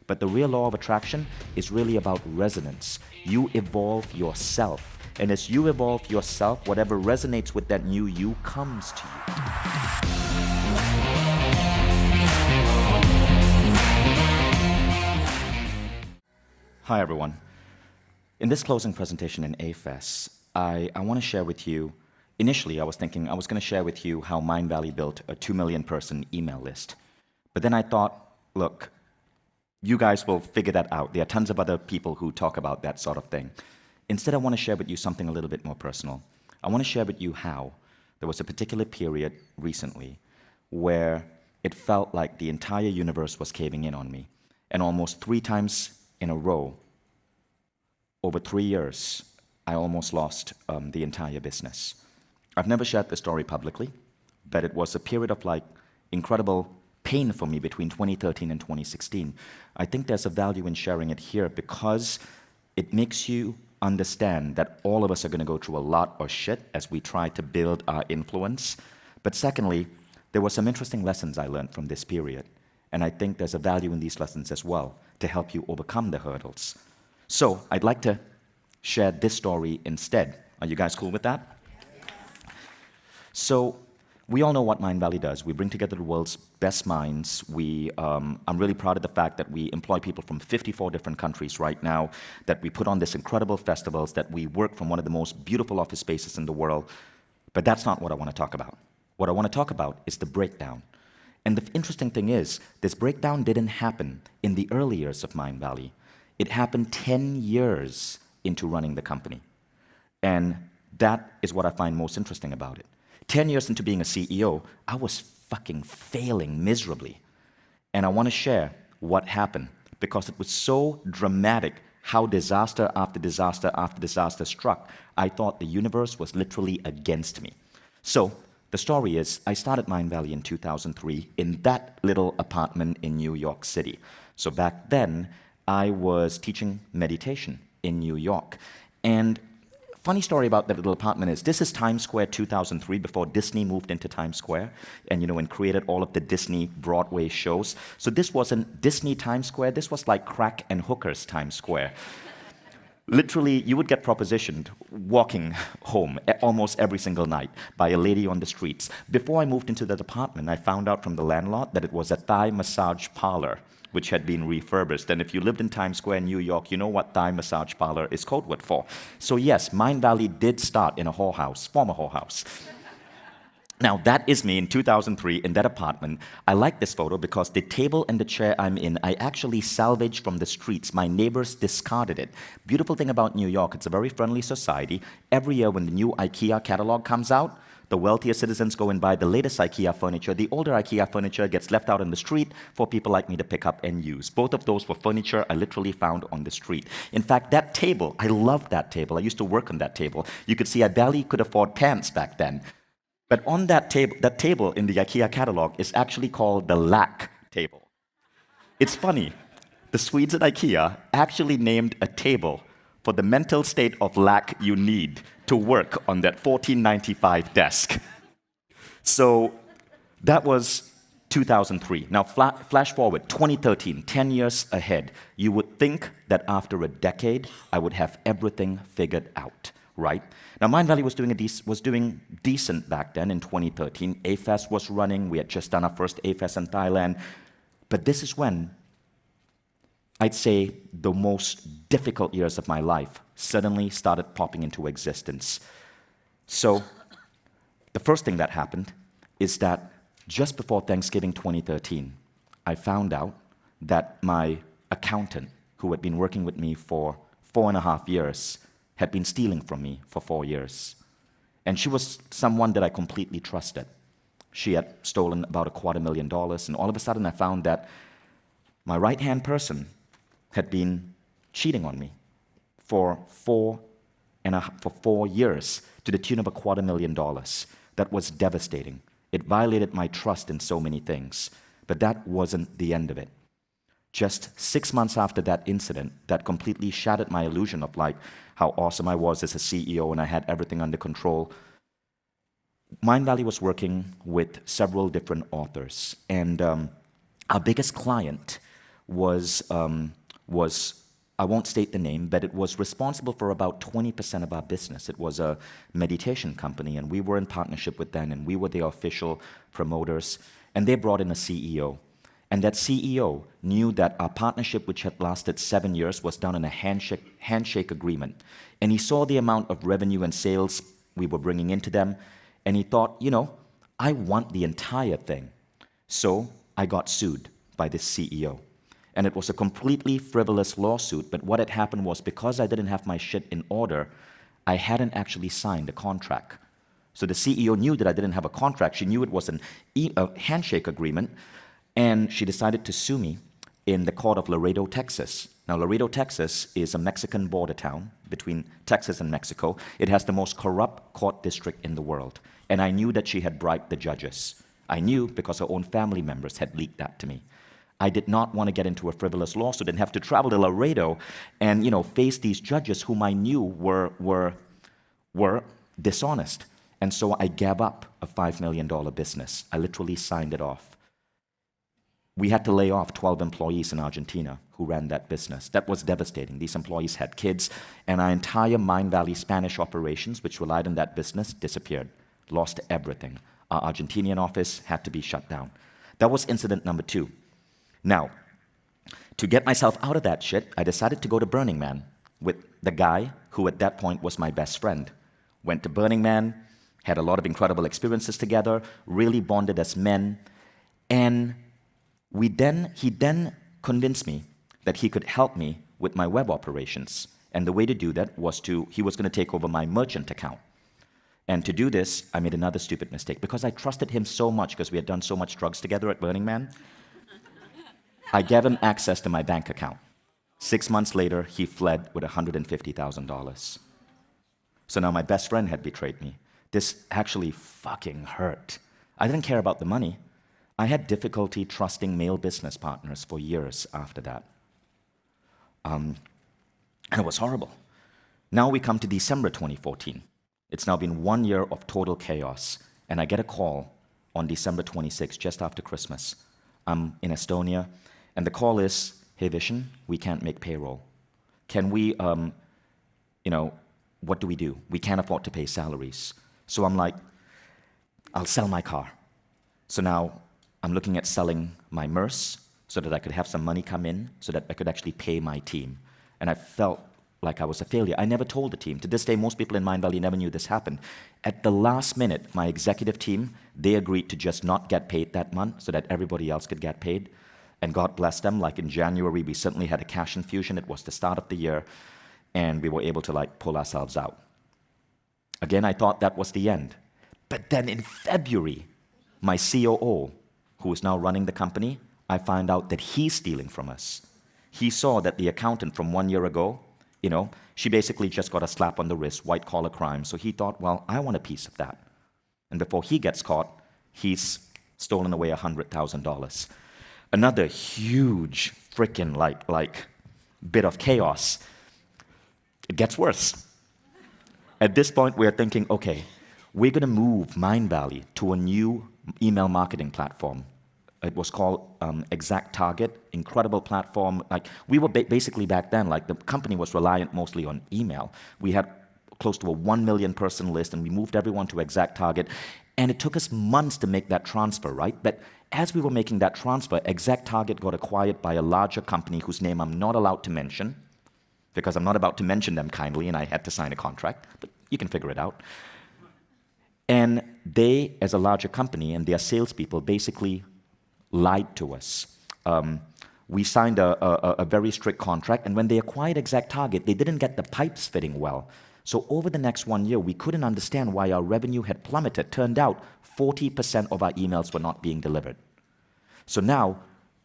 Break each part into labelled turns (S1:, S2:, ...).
S1: But the real law of attraction is really about resonance. You evolve yourself. And as you evolve yourself, whatever resonates with that new you comes to you. Hi, everyone. In this closing presentation in AFES, I want to share with you, initially I was thinking I was going to share with you how Mindvalley built a 2 million person email list. But then I thought, look, you guys will figure that out. There are tons of other people who talk about that sort of thing. Instead, I want to share with you something a little bit more personal. I want to share with you how there was a particular period recently where it felt like the entire universe was caving in on me. And almost 3 times in a row, over 3 years, I almost lost the entire business. I've never shared the story publicly, but it was a period of like incredible pain for me between 2013 and 2016. I think there's a value in sharing it here because it makes you understand that all of us are going to go through a lot of shit as we try to build our influence. But secondly, there were some interesting lessons I learned from this period. And I think there's a value in these lessons as well to help you overcome the hurdles. So I'd like to share this story instead. Are you guys cool with that? So we all know what Mindvalley does. We bring together the world's best minds. I'm really proud of the fact that we employ people from 54 different countries right now, that we put on these incredible festivals, that we work from one of the most beautiful office spaces in the world. But that's not what I want to talk about. What I want to talk about is the breakdown. And the interesting thing is, this breakdown didn't happen in the early years of Mindvalley. It happened 10 years into running the company. And that is what I find most interesting about it. 10 years into being a CEO, I was fucking failing miserably. And I want to share what happened because it was so dramatic how disaster after disaster after disaster struck. I thought the universe was literally against me. So the story is, I started Mindvalley in 2003 in that little apartment in New York City. So back then, I was teaching meditation in New York. And funny story about that little apartment is, this is Times Square 2003, before Disney moved into Times Square and created all of the Disney Broadway shows. So this wasn't Disney Times Square, this was like crack and hookers Times Square. Literally, you would get propositioned walking home almost every single night by a lady on the streets. Before I moved into that apartment, I found out from the landlord that it was a Thai massage parlor, which had been refurbished. And if you lived in Times Square, New York, you know what Thai massage parlor is code word for. So yes, Mindvalley did start in a whorehouse, former whorehouse. Now, that is me in 2003 in that apartment. I like this photo because the table and the chair I'm in, I actually salvaged from the streets. My neighbors discarded it. Beautiful thing about New York, it's a very friendly society. Every year when the new IKEA catalog comes out, the wealthier citizens go and buy the latest IKEA furniture. The older IKEA furniture gets left out on the street for people like me to pick up and use. Both of those were furniture I literally found on the street. In fact, that table, I loved that table. I used to work on that table. You could see I barely could afford pants back then. But on that table in the IKEA catalog is actually called the lack table. It's funny. The Swedes at IKEA actually named a table for the mental state of lack you need to work on that $14.95 desk. So that was 2003. Now flash forward, 2013, 10 years ahead. You would think that after a decade, I would have everything figured out, right? Now Mindvalley was doing decent back then in 2013. AFES was running. We had just done our first AFES in Thailand. But this is when I'd say the most difficult years of my life suddenly started popping into existence. So the first thing that happened is that just before Thanksgiving 2013, I found out that my accountant, who had been working with me for 4.5 years, had been stealing from me for 4 years. And she was someone that I completely trusted. She had stolen about $250,000, and all of a sudden I found that my right-hand person had been cheating on me for 4 years to the tune of $250,000. That was devastating. It violated my trust in so many things. But that wasn't the end of it. Just 6 months after that incident, that completely shattered my illusion of like how awesome I was as a CEO and I had everything under control. Mindvalley was working with several different authors, and our biggest client was I won't state the name, but it was responsible for about 20% of our business. It was a meditation company, and we were in partnership with them, and we were the official promoters. And they brought in a CEO. And that CEO knew that our partnership, which had lasted 7 years, was done in a handshake agreement. And he saw the amount of revenue and sales we were bringing into them, and he thought, I want the entire thing. So I got sued by this CEO. And it was a completely frivolous lawsuit, but what had happened was because I didn't have my shit in order, I hadn't actually signed a contract. So the CEO knew that I didn't have a contract. She knew it was a handshake agreement, and she decided to sue me in the court of Laredo, Texas. Now, Laredo, Texas is a Mexican border town between Texas and Mexico. It has the most corrupt court district in the world. And I knew that she had bribed the judges. I knew because her own family members had leaked that to me. I did not want to get into a frivolous lawsuit and have to travel to Laredo and, face these judges whom I knew were dishonest. And so I gave up a $5 million business. I literally signed it off. We had to lay off 12 employees in Argentina who ran that business. That was devastating. These employees had kids, and our entire Mindvalley Spanish operations, which relied on that business, disappeared. Lost everything. Our Argentinian office had to be shut down. That was incident number 2. Now, to get myself out of that shit, I decided to go to Burning Man with the guy who at that point was my best friend. Went to Burning Man, had a lot of incredible experiences together, really bonded as men, and he then convinced me that he could help me with my web operations. And the way to do that was he was going to take over my merchant account. And to do this, I made another stupid mistake. Because I trusted him so much, because we had done so much drugs together at Burning Man, I gave him access to my bank account. 6 months later, he fled with $150,000. So now my best friend had betrayed me. This actually fucking hurt. I didn't care about the money. I had difficulty trusting male business partners for years after that. And it was horrible. Now we come to December 2014. It's now been 1 year of total chaos, and I get a call on December 26th, just after Christmas. I'm in Estonia, and the call is, hey Vishen, we can't make payroll. Can we, what do we do? We can't afford to pay salaries. So I'm like, I'll sell my car. So now I'm looking at selling my MERS so that I could have some money come in so that I could actually pay my team. And I felt like I was a failure. I never told the team. To this day, most people in Mindvalley never knew this happened. At the last minute, my executive team, they agreed to just not get paid that month so that everybody else could get paid. And God bless them. Like in January, we suddenly had a cash infusion. It was the start of the year, and we were able to pull ourselves out. Again, I thought that was the end. But then in February, my COO, who is now running the company, I find out that he's stealing from us. He saw that the accountant from 1 year ago, she basically just got a slap on the wrist, white-collar crime. So he thought, well, I want a piece of that. And before he gets caught, he's stolen away $100,000. Another huge freaking bit of chaos. It gets worse. At this point, we're thinking, okay, we're going to move Mindvalley to a new email marketing platform. It was called Exact Target, incredible platform. We were basically back then, the company was reliant mostly on email. We had close to a 1 million person list, and we moved everyone to Exact Target. And it took us months to make that transfer, right? But as we were making that transfer, Exact Target got acquired by a larger company whose name I'm not allowed to mention, because I'm not about to mention them kindly, and I had to sign a contract. But you can figure it out. And they, as a larger company, and their salespeople basically lied to us. We signed a very strict contract, and when they acquired Exact Target, they didn't get the pipes fitting well. So over the next 1 year, we couldn't understand why our revenue had plummeted. Turned out 40% of our emails were not being delivered. So now,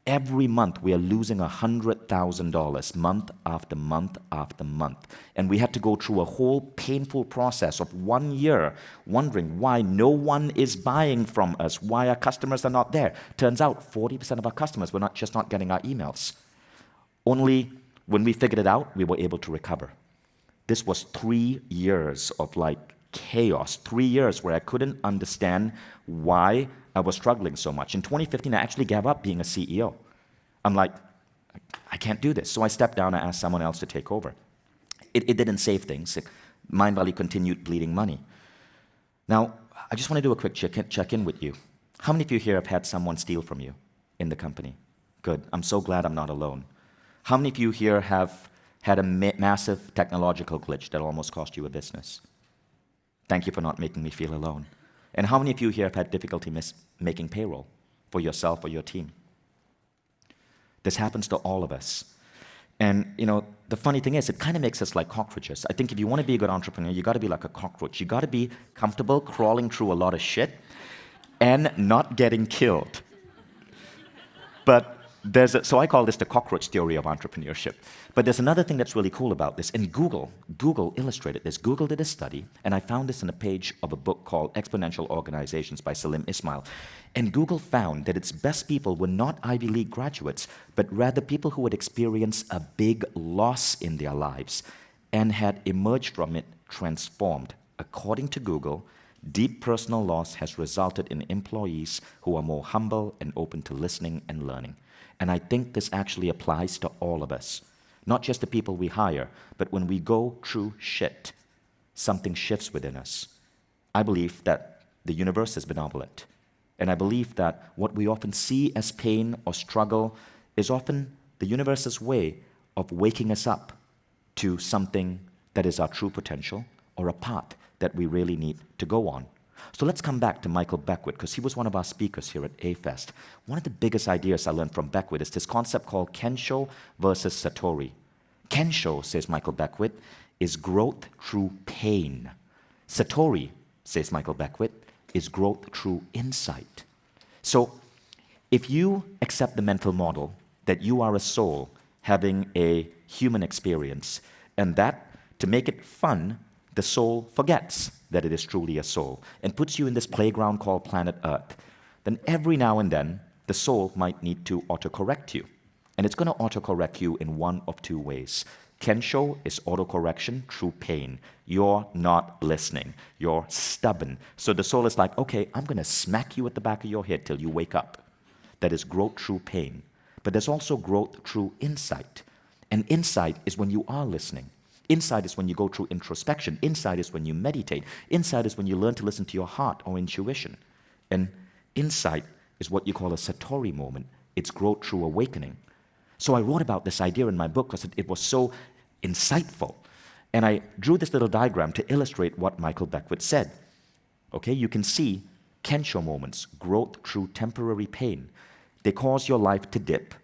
S1: every month, we are losing $100,000 month after month after month. And we had to go through a whole painful process of 1 year wondering why no one is buying from us, why our customers are not there. Turns out 40% of our customers were just not getting our emails. Only when we figured it out, we were able to recover. This was 3 years of chaos, 3 years where I couldn't understand why I was struggling so much. In 2015, I actually gave up being a CEO. I'm like, I can't do this. So I stepped down and asked someone else to take over. It didn't save things. Mindvalley continued bleeding money. Now, I just want to do a quick check-in with you. How many of you here have had someone steal from you in the company? Good. I'm so glad I'm not alone. How many of you here have had a massive technological glitch that almost cost you a business? Thank you for not making me feel alone. And how many of you here have had difficulty making payroll for yourself or your team? This happens to all of us. And the funny thing is, it kind of makes us like cockroaches. I think if you want to be a good entrepreneur, you got to be like a cockroach. You got to be comfortable crawling through a lot of shit and not getting killed. But so I call this the cockroach theory of entrepreneurship. But there's another thing that's really cool about this. And Google illustrated this. Google did a study, and I found this in a page of a book called Exponential Organizations by Salim Ismail. And Google found that its best people were not Ivy League graduates, but rather people who had experienced a big loss in their lives and had emerged from it transformed. According to Google, deep personal loss has resulted in employees who are more humble and open to listening and learning. And I think this actually applies to all of us, not just the people we hire, but when we go through shit, something shifts within us. I believe that the universe is benevolent. And I believe that what we often see as pain or struggle is often the universe's way of waking us up to something that is our true potential or a path that we really need to go on. So let's come back to Michael Beckwith, because he was one of our speakers here at A-Fest. One of the biggest ideas I learned from Beckwith is this concept called Kensho versus Satori. Kensho, says Michael Beckwith, is growth through pain. Satori, says Michael Beckwith, is growth through insight. So if you accept the mental model that you are a soul having a human experience, and that, to make it fun, the soul forgets that it is truly a soul and puts you in this playground called planet Earth, then every now and then, the soul might need to autocorrect you. And it's going to autocorrect you in one of two ways. Kensho is autocorrection through pain. You're not listening. You're stubborn. So the soul is like, okay, I'm going to smack you at the back of your head till you wake up. That is growth through pain. But there's also growth through insight. And insight is when you are listening. Insight is when you go through introspection. Insight is when you meditate. Insight is when you learn to listen to your heart or intuition. And insight is what you call a Satori moment. It's growth through awakening. So I wrote about this idea in my book because it was so insightful. And I drew this little diagram to illustrate what Michael Beckwith said. Okay, you can see Kensho moments, growth through temporary pain. They cause your life to dip.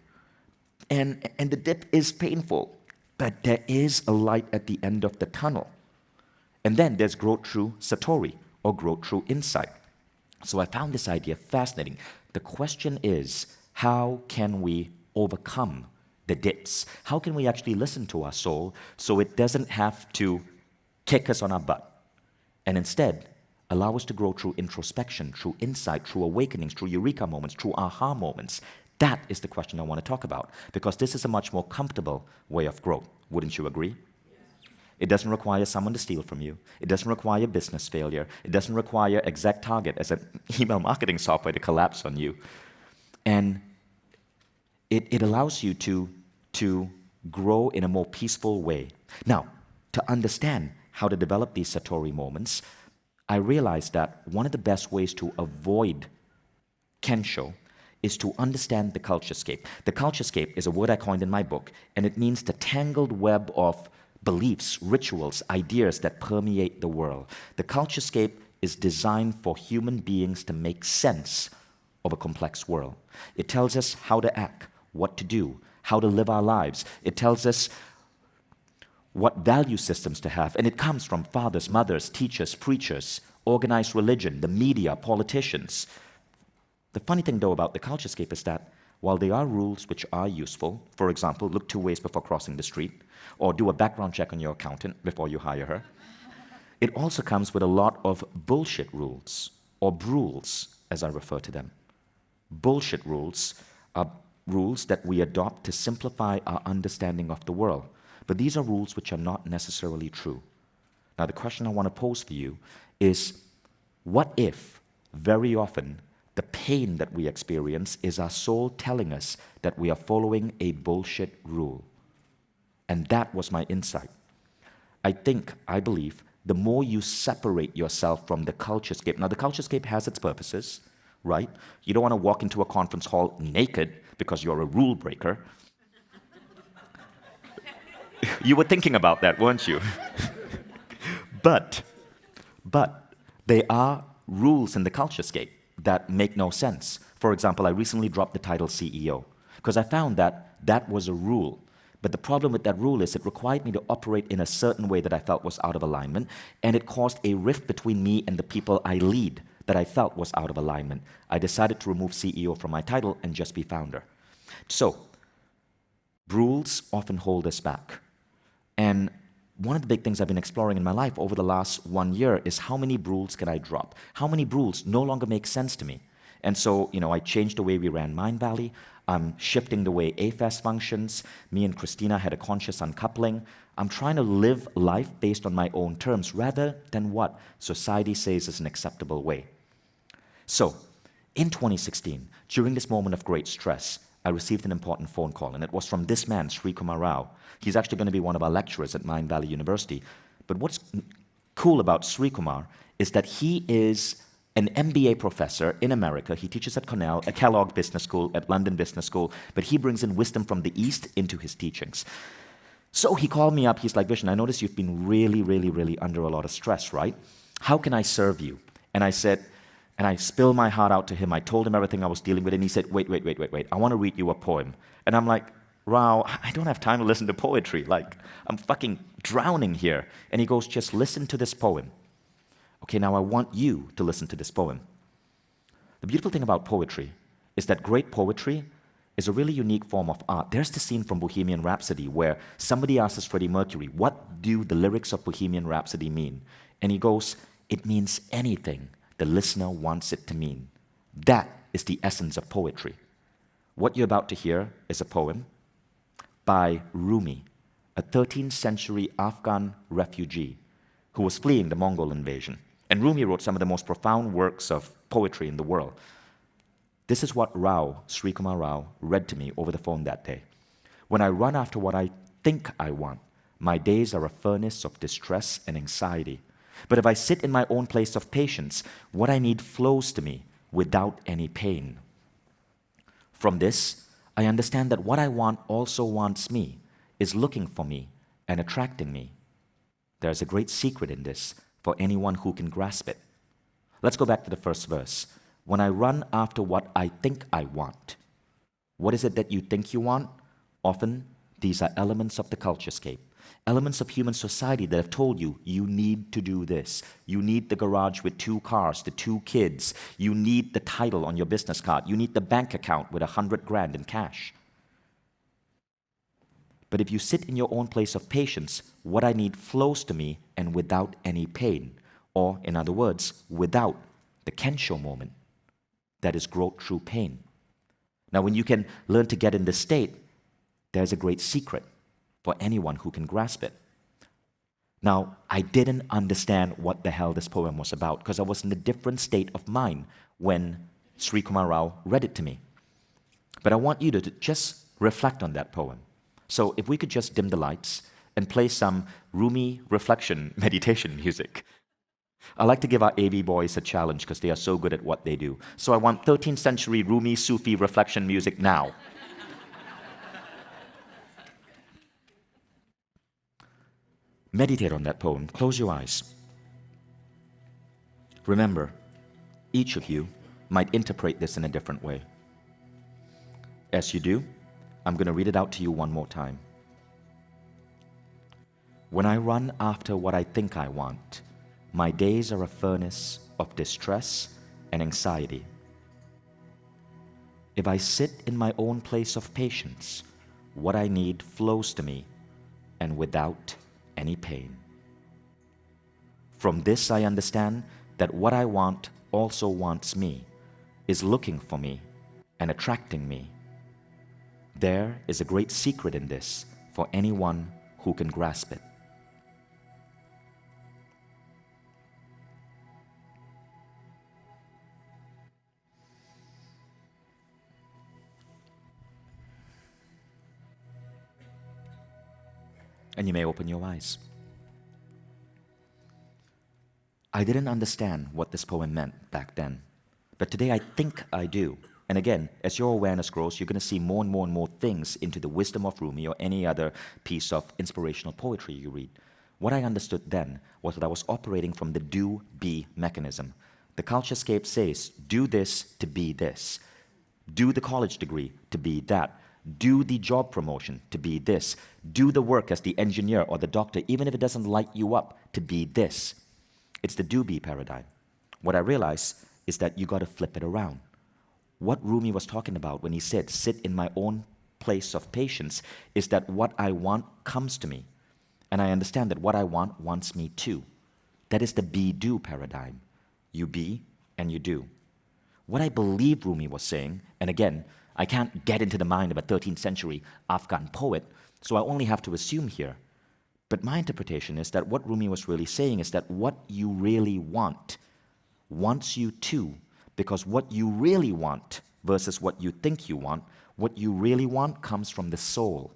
S1: And the dip is painful. But there is a light at the end of the tunnel. And then there's growth through Satori, or growth through insight. So I found this idea fascinating. The question is, how can we overcome the dips? How can we actually listen to our soul so it doesn't have to kick us on our butt? And instead, allow us to grow through introspection, through insight, through awakenings, through eureka moments, through aha moments. That is the question I want to talk about, because this is a much more comfortable way of growth. Wouldn't you agree? It doesn't require someone to steal from you. It doesn't require business failure. It doesn't require Exact Target as an email marketing software to collapse on you. And it allows you to grow in a more peaceful way. Now, to understand how to develop these Satori moments, I realized that one of the best ways to avoid Kensho is to understand the culturescape. The culturescape is a word I coined in my book, and it means the tangled web of beliefs, rituals, ideas that permeate the world. The culturescape is designed for human beings to make sense of a complex world. It tells us how to act, what to do, how to live our lives. It tells us what value systems to have, and it comes from fathers, mothers, teachers, preachers, organized religion, the media, politicians. The funny thing, though, about the culturescape is that while there are rules which are useful, for example, look 2 ways before crossing the street, or do a background check on your accountant before you hire her, it also comes with a lot of bullshit rules, or brules, as I refer to them. Bullshit rules are rules that we adopt to simplify our understanding of the world, but these are rules which are not necessarily true. Now, the question I want to pose for you is, what if, very often, The pain that we experience is our soul telling us that we are following a bullshit rule. And that was my insight. I believe, the more you separate yourself from the culturescape. Now, the culturescape has its purposes, right? You don't want to walk into a conference hall naked because you're a rule breaker. You were thinking about that, weren't you? But there are rules in the culturescape that make no sense. For example, I recently dropped the title CEO because I found that that was a rule. But the problem with that rule is it required me to operate in a certain way that I felt was out of alignment, and it caused a rift between me and the people I lead that I felt was out of alignment. I decided to remove CEO from my title and just be founder. So, rules often hold us back. And one of the big things I've been exploring in my life over the last 1 year is how many rules can I drop? How many rules no longer make sense to me? And so, I changed the way we ran Mindvalley. I'm shifting the way AFES functions. Me and Christina had a conscious uncoupling. I'm trying to live life based on my own terms rather than what society says is an acceptable way. So, in 2016, during this moment of great stress, I received an important phone call, and it was from this man, Sri Kumar Rao. He's actually going to be one of our lecturers at Mindvalley University. But what's cool about Sri Kumar is that he is an MBA professor in America. He teaches at Cornell, at Kellogg Business School, at London Business School, but he brings in wisdom from the East into his teachings. So he called me up. He's like, Vishen, I notice you've been really under a lot of stress, right? How can I serve you? And I said, and I spilled my heart out to him. I told him everything I was dealing with, and he said, wait. I want to read you a poem. And I'm like, Rao, I don't have time to listen to poetry. Like, I'm fucking drowning here. And he goes, just listen to this poem. Okay, now I want you to listen to this poem. The beautiful thing about poetry is that great poetry is a really unique form of art. There's the scene from Bohemian Rhapsody where somebody asks Freddie Mercury, what do the lyrics of Bohemian Rhapsody mean? And he goes, it means anything the listener wants it to mean. That is the essence of poetry. What you're about to hear is a poem by Rumi, a 13th century Afghan refugee who was fleeing the Mongol invasion. And Rumi wrote some of the most profound works of poetry in the world. This is what Sri Kumar Rao, read to me over the phone that day. When I run after what I think I want, my days are a furnace of distress and anxiety. But if I sit in my own place of patience, what I need flows to me without any pain. From this, I understand that what I want also wants me, is looking for me and attracting me. There's a great secret in this for anyone who can grasp it. Let's go back to the first verse. When I run after what I think I want, what is it that you think you want? Often, these are elements of the culturescape, elements of human society that have told you, you need to do this. You need the garage with 2 cars, the 2 kids. You need the title on your business card. You need the bank account with 100 grand in cash. But if you sit in your own place of patience, what I need flows to me and without any pain. Or, in other words, without the Kensho moment. That is growth through pain. Now, when you can learn to get in this state, there's a great secret for anyone who can grasp it. Now, I didn't understand what the hell this poem was about because I was in a different state of mind when Sri Kumar Rao read it to me. But I want you to just reflect on that poem. So if we could just dim the lights and play some Rumi reflection meditation music. I like to give our AV boys a challenge because they are so good at what they do. So I want 13th century Rumi Sufi reflection music now. Meditate on that poem. Close your eyes. Remember, each of you might interpret this in a different way. As you do, I'm going to read it out to you one more time. When I run after what I think I want, my days are a furnace of distress and anxiety. If I sit in my own place of patience, what I need flows to me and without any pain. From this I understand that what I want also wants me, is looking for me and attracting me. There is a great secret in this for anyone who can grasp it. and you may open your eyes. I didn't understand what this poem meant back then, but today I think I do. And again, as your awareness grows, you're going to see more and more and more things into the wisdom of Rumi or any other piece of inspirational poetry you read. What I understood then was that I was operating from the do-be mechanism. The culturescape says, do this to be this. Do the college degree to be that. Do the job promotion to be this. Do the work as the engineer or the doctor, even if it doesn't light you up, to be this. It's the do-be paradigm. What I realized is that you got to flip it around. What Rumi was talking about when he said, sit in my own place of patience, is that what I want comes to me. And I understand that what I want wants me too. That is the be-do paradigm. You be and you do. What I believe Rumi was saying, and again, I can't get into the mind of a 13th century Afghan poet, so I only have to assume here. But my interpretation is that what Rumi was really saying is that what you really want wants you too. Because what you really want versus what you think you want, what you really want comes from the soul.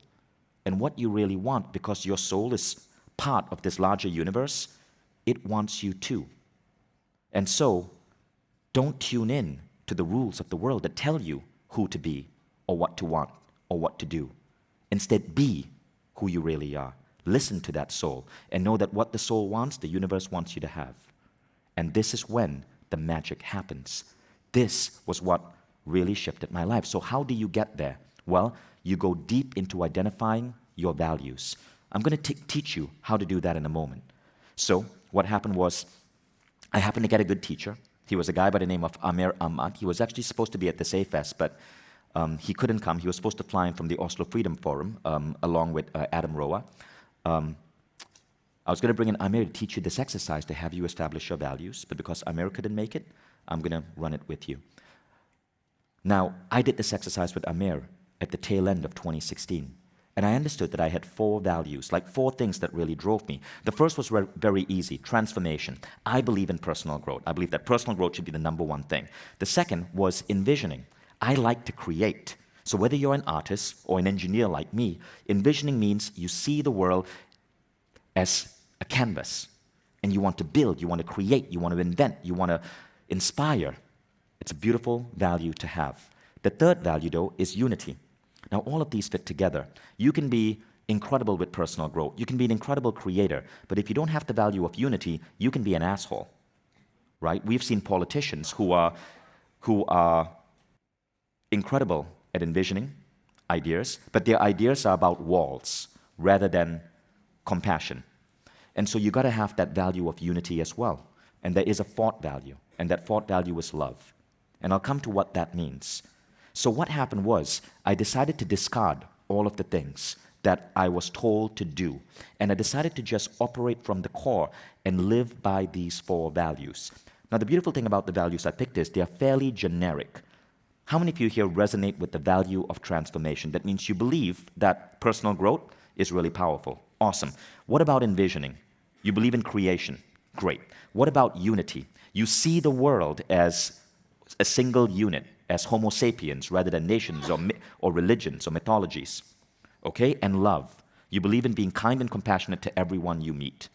S1: And what you really want, because your soul is part of this larger universe, it wants you too. And so, don't tune in to the rules of the world that tell you who to be, or what to want, or what to do. Instead, be who you really are. Listen to that soul, and know that what the soul wants, the universe wants you to have. And this is when the magic happens. This was what really shifted my life. So how do you get there? Well, you go deep into identifying your values. I'm going to teach you how to do that in a moment. So what happened was, I happened to get a good teacher. He was a guy by the name of Amir Ahmad. He was actually supposed to be at the AFES, but he couldn't come. He was supposed to fly in from the Oslo Freedom Forum along with Adam Roa. I was going to bring in Amir to teach you this exercise to have you establish your values, but because Amir couldn't make it, I'm going to run it with you. Now, I did this exercise with Amir at the tail end of 2016, and I understood that I had 4 values, like 4 things that really drove me. The first was very easy, transformation. I believe in personal growth. I believe that personal growth should be the #1 thing. The second was envisioning. I like to create. So whether you're an artist or an engineer like me, envisioning means you see the world as a canvas, and you want to build, you want to create, you want to invent, you want to inspire. It's a beautiful value to have. The third value, though, is unity. Now, all of these fit together. You can be incredible with personal growth. You can be an incredible creator. But if you don't have the value of unity, you can be an asshole, right? We've seen politicians who are incredible at envisioning ideas, but their ideas are about walls rather than compassion. And so you got to have that value of unity as well. And there is a fourth value, and that fourth value is love. And I'll come to what that means. So what happened was, I decided to discard all of the things that I was told to do. And I decided to just operate from the core and live by these 4 values. Now, the beautiful thing about the values I picked is they are fairly generic. How many of you here resonate with the value of transformation? That means you believe that personal growth is really powerful. Awesome. What about envisioning? You believe in creation. Great. What about unity? You see the world as a single unit, as Homo sapiens, rather than nations or religions or mythologies. Okay? And love. You believe in being kind and compassionate to everyone you meet.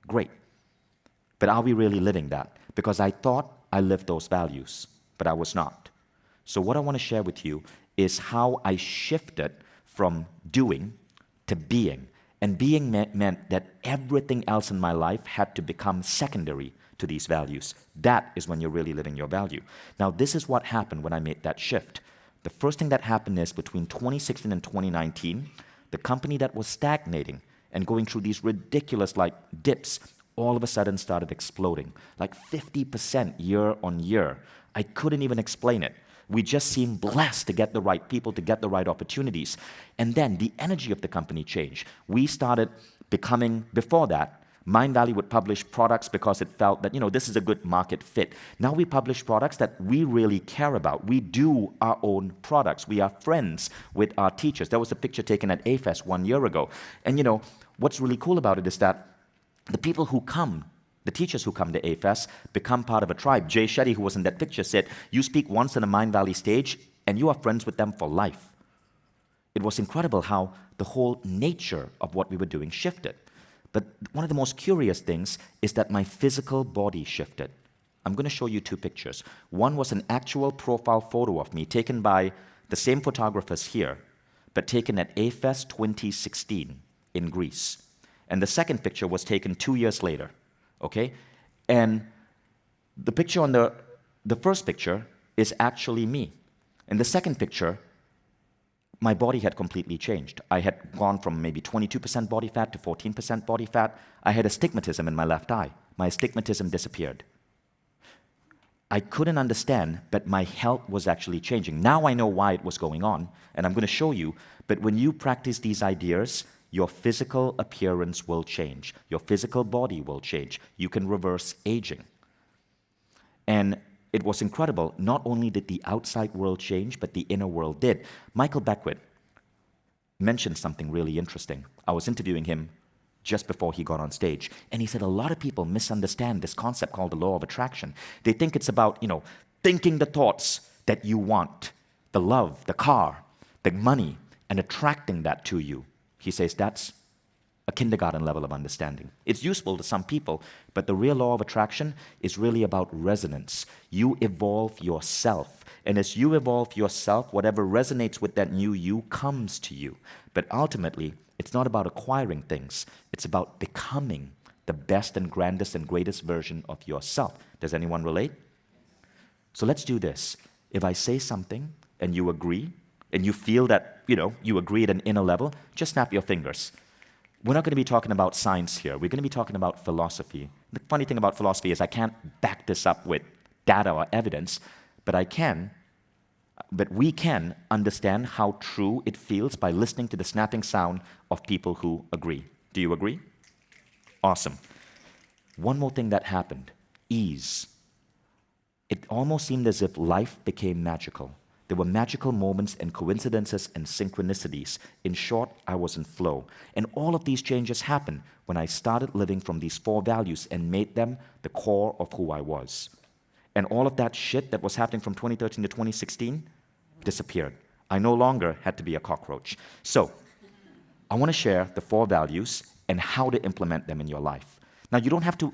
S1: Great. But are we really living that? Because I thought I lived those values, but I was not. So what I want to share with you is how I shifted from doing to being. And being meant that everything else in my life had to become secondary to these values. That is when you're really living your value. Now, this is what happened when I made that shift. The first thing that happened is between 2016 and 2019, the company that was stagnating and going through these ridiculous dips all of a sudden started exploding, like 50% year on year. I couldn't even explain it. We just seemed blessed to get the right people, to get the right opportunities. And then the energy of the company changed. We started becoming, before that, Mindvalley would publish products because it felt that, this is a good market fit. Now we publish products that we really care about. We do our own products. We are friends with our teachers. There was a picture taken at AFES 1 year ago. And what's really cool about it is that the people who come, the teachers who come to AFES become part of a tribe. Jay Shetty, who was in that picture, said, you speak once on a Mindvalley stage, and you are friends with them for life. it was incredible how the whole nature of what we were doing shifted. But one of the most curious things is that my physical body shifted. I'm going to show you two pictures. One was an actual profile photo of me taken by the same photographers here, but taken at A-Fest 2016 in Greece. And the second picture was taken 2 years later, okay? And the picture on the first picture is actually me. In the second picture, my body had completely changed. I had gone from maybe 22% body fat to 14% body fat. I had astigmatism in my left eye. My astigmatism disappeared. I couldn't understand, but my health was actually changing. Now I know why it was going on, and I'm going to show you. But when you practice these ideas, your physical appearance will change. Your physical body will change. You can reverse aging. And it was incredible. Not only did the outside world change, but the inner world did. Michael Beckwith mentioned something really interesting. I was interviewing him just before he got on stage, and he said a lot of people misunderstand this concept called the law of attraction. They think it's about, thinking the thoughts that you want, the love, the car, the money, and attracting that to you. He says that's a kindergarten level of understanding. It's useful to some people, but the real law of attraction is really about resonance. You evolve yourself, and as you evolve yourself, whatever resonates with that new you comes to you. But ultimately, it's not about acquiring things. It's about becoming the best and grandest and greatest version of yourself. Does anyone relate? So let's do this. If I say something and you agree, and you feel that, you agree at an inner level, just snap your fingers. We're not going to be talking about science here. We're going to be talking about philosophy. The funny thing about philosophy is I can't back this up with data or evidence, but we can understand how true it feels by listening to the snapping sound of people who agree. Do you agree? Awesome. One more thing that happened, ease. It almost seemed as if life became magical. There were magical moments and coincidences and synchronicities. In short, I was in flow. And all of these changes happened when I started living from these 4 values and made them the core of who I was. And all of that shit that was happening from 2013 to 2016 disappeared. I no longer had to be a cockroach. So, I want to share the 4 values and how to implement them in your life. Now, you don't have to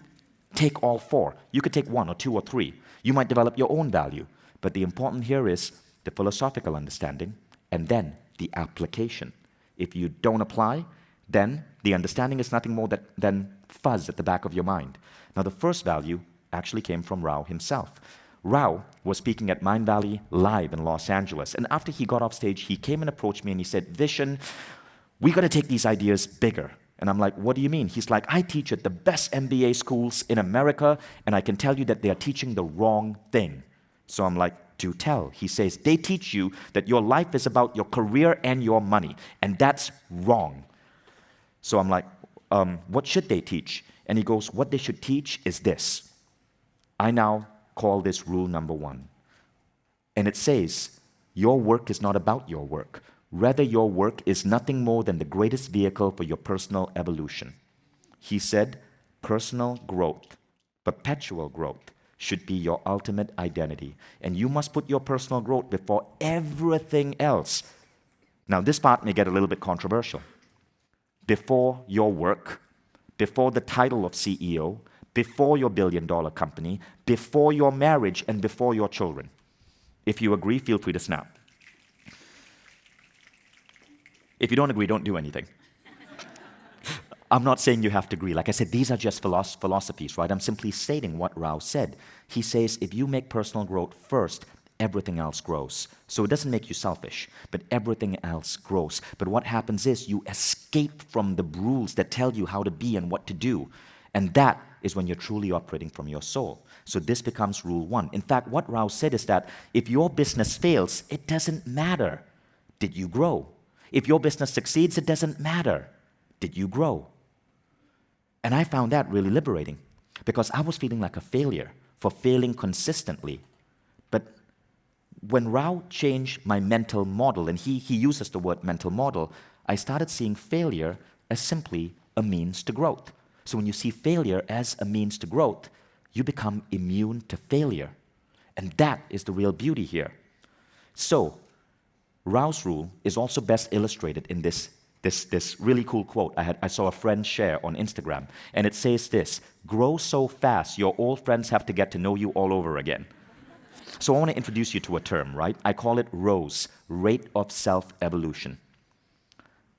S1: take all 4. You could take 1 or 2 or 3. You might develop your own value. But the important here is the philosophical understanding and then the application. If you don't apply, then the understanding is nothing more than fuzz at the back of your mind. Now, the first value actually came from Rao himself. Rao was speaking at Mindvalley Live in Los Angeles, and after he got off stage, he came and approached me and he said, Vishen, we got to take these ideas bigger. And I'm like, what do you mean? He's like, I teach at the best MBA schools in America, and I can tell you that they are teaching the wrong thing. So I'm like, do tell. He says, they teach you that your life is about your career and your money, and that's wrong. So I'm like, what should they teach? And he goes, what they should teach is this. I now call this rule number 1. And it says, your work is not about your work. Rather, your work is nothing more than the greatest vehicle for your personal evolution. He said, personal growth, perpetual growth, should be your ultimate identity. And you must put your personal growth before everything else. Now, this part may get a little bit controversial. Before your work, before the title of CEO, before your billion-dollar company, before your marriage, and before your children. If you agree, feel free to snap. If you don't agree, don't do anything. I'm not saying you have to agree. Like I said, these are just philosophies, right? I'm simply stating what Rao said. He says, if you make personal growth first, everything else grows. So it doesn't make you selfish, but everything else grows. But what happens is you escape from the rules that tell you how to be and what to do. And that is when you're truly operating from your soul. So this becomes rule 1. In fact, what Rao said is that if your business fails, it doesn't matter. Did you grow? If your business succeeds, it doesn't matter. Did you grow? And I found that really liberating because I was feeling like a failure for failing consistently. But when Rao changed my mental model, and he uses the word mental model, I started seeing failure as simply a means to growth. So when you see failure as a means to growth, you become immune to failure. And that is the real beauty here. So Rao's rule is also best illustrated in this really cool quote I saw a friend share on Instagram, and it says this: grow so fast your old friends have to get to know you all over again. So I want to introduce you to a term, right? I call it ROSE, rate of self-evolution.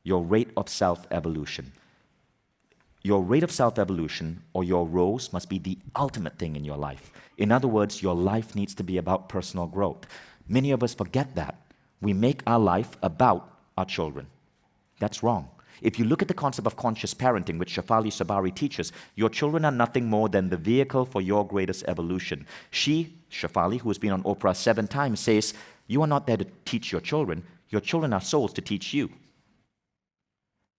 S1: Your rate of self-evolution. Your rate of self-evolution, or your ROSE, must be the ultimate thing in your life. In other words, your life needs to be about personal growth. Many of us forget that. We make our life about our children. That's wrong. If you look at the concept of conscious parenting, which Shefali Sabari teaches, your children are nothing more than the vehicle for your greatest evolution. She, Shefali, who has been on Oprah 7 times, says, you are not there to teach your children are souls to teach you.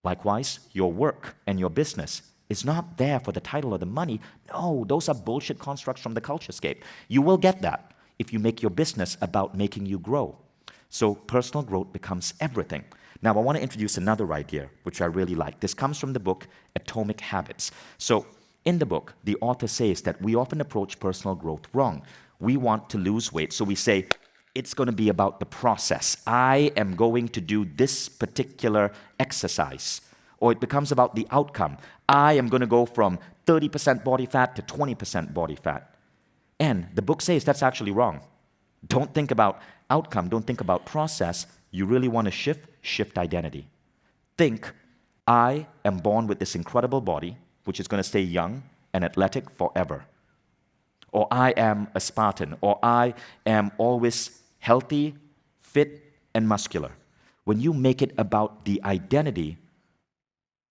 S1: Likewise, your work and your business is not there for the title or the money. No, those are bullshit constructs from the culturescape. You will get that if you make your business about making you grow. So personal growth becomes everything. Now, I want to introduce another idea, which I really like. This comes from the book Atomic Habits. So in the book, the author says that we often approach personal growth wrong. We want to lose weight, so we say, it's going to be about the process. I am going to do this particular exercise. Or it becomes about the outcome. I am going to go from 30% body fat to 20% body fat. And the book says that's actually wrong. Don't think about outcome. Don't think about process. You really want to shift identity. Think, I am born with this incredible body, which is going to stay young and athletic forever. Or I am a Spartan. Or I am always healthy, fit, and muscular. When you make it about the identity,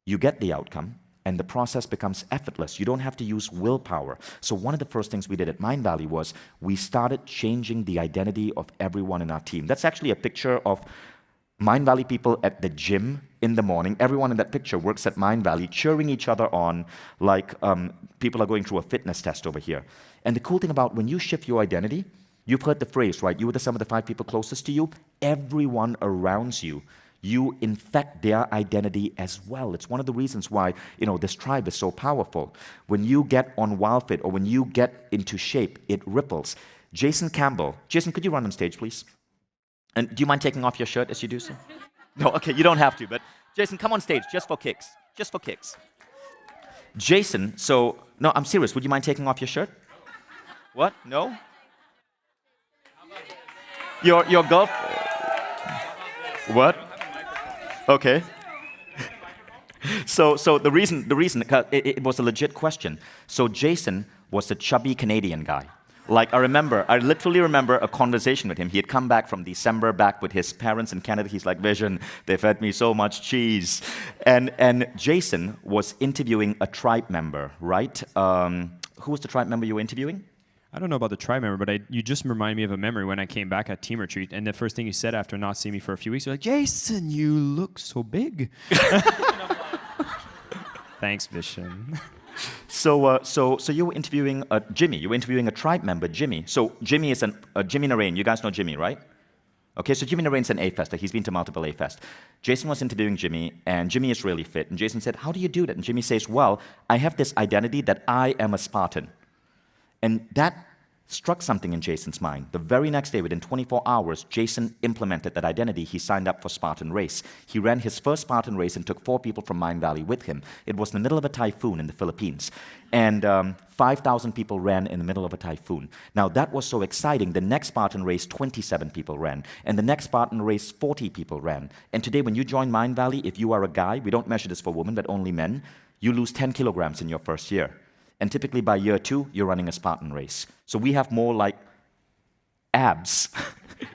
S1: you get the outcome, and the process becomes effortless. You don't have to use willpower. So one of the first things we did at Mindvalley was we started changing the identity of everyone in our team. That's actually a picture of Mindvalley people at the gym in the morning. Everyone in that picture works at Mindvalley, cheering each other on like people are going through a fitness test over here. And the cool thing about when you shift your identity, you've heard the phrase, right? You are the sum of the 5 people closest to you. Everyone around you, you infect their identity as well. It's one of the reasons why, this tribe is so powerful. When you get on WildFit or when you get into shape, it ripples. Jason Campbell. Jason, could you run on stage, please? And do you mind taking off your shirt as you do so? No, okay, you don't have to, but Jason, come on stage, just for kicks. Just for kicks. Jason, no, I'm serious. Would you mind taking off your shirt? What? No? Your girl... What? Okay. So the reason, it was a legit question. So Jason was a chubby Canadian guy. Like I literally remember a conversation with him. He had come back from December, back with his parents in Canada. He's like, Vishen, they fed me so much cheese. And Jason was interviewing a tribe member, right? Who was the tribe member you were interviewing?
S2: I don't know about the tribe member, but you just remind me of a memory when I came back at team retreat, and the first thing you said after not seeing me for a few weeks, you're like, Jason, you look so big. Thanks, Vishen.
S1: So you were interviewing Jimmy. You were interviewing a tribe member, Jimmy. So Jimmy is Jimmy Narain. You guys know Jimmy, right? Okay, so Jimmy Narain's an A-Fester. He's been to multiple A-Fest. Jason was interviewing Jimmy, and Jimmy is really fit. And Jason said, how do you do that? And Jimmy says, well, I have this identity that I am a Spartan. And that struck something in Jason's mind. The very next day, within 24 hours, Jason implemented that identity. He signed up for Spartan Race. He ran his first Spartan Race and took 4 people from Mindvalley with him. It was in the middle of a typhoon in the Philippines. And 5,000 people ran in the middle of a typhoon. Now, that was so exciting. The next Spartan Race, 27 people ran. And the next Spartan Race, 40 people ran. And today, when you join Mindvalley, if you are a guy, we don't measure this for women, but only men, you lose 10 kilograms in your first year. And typically by year 2, you're running a Spartan race. So we have more like abs,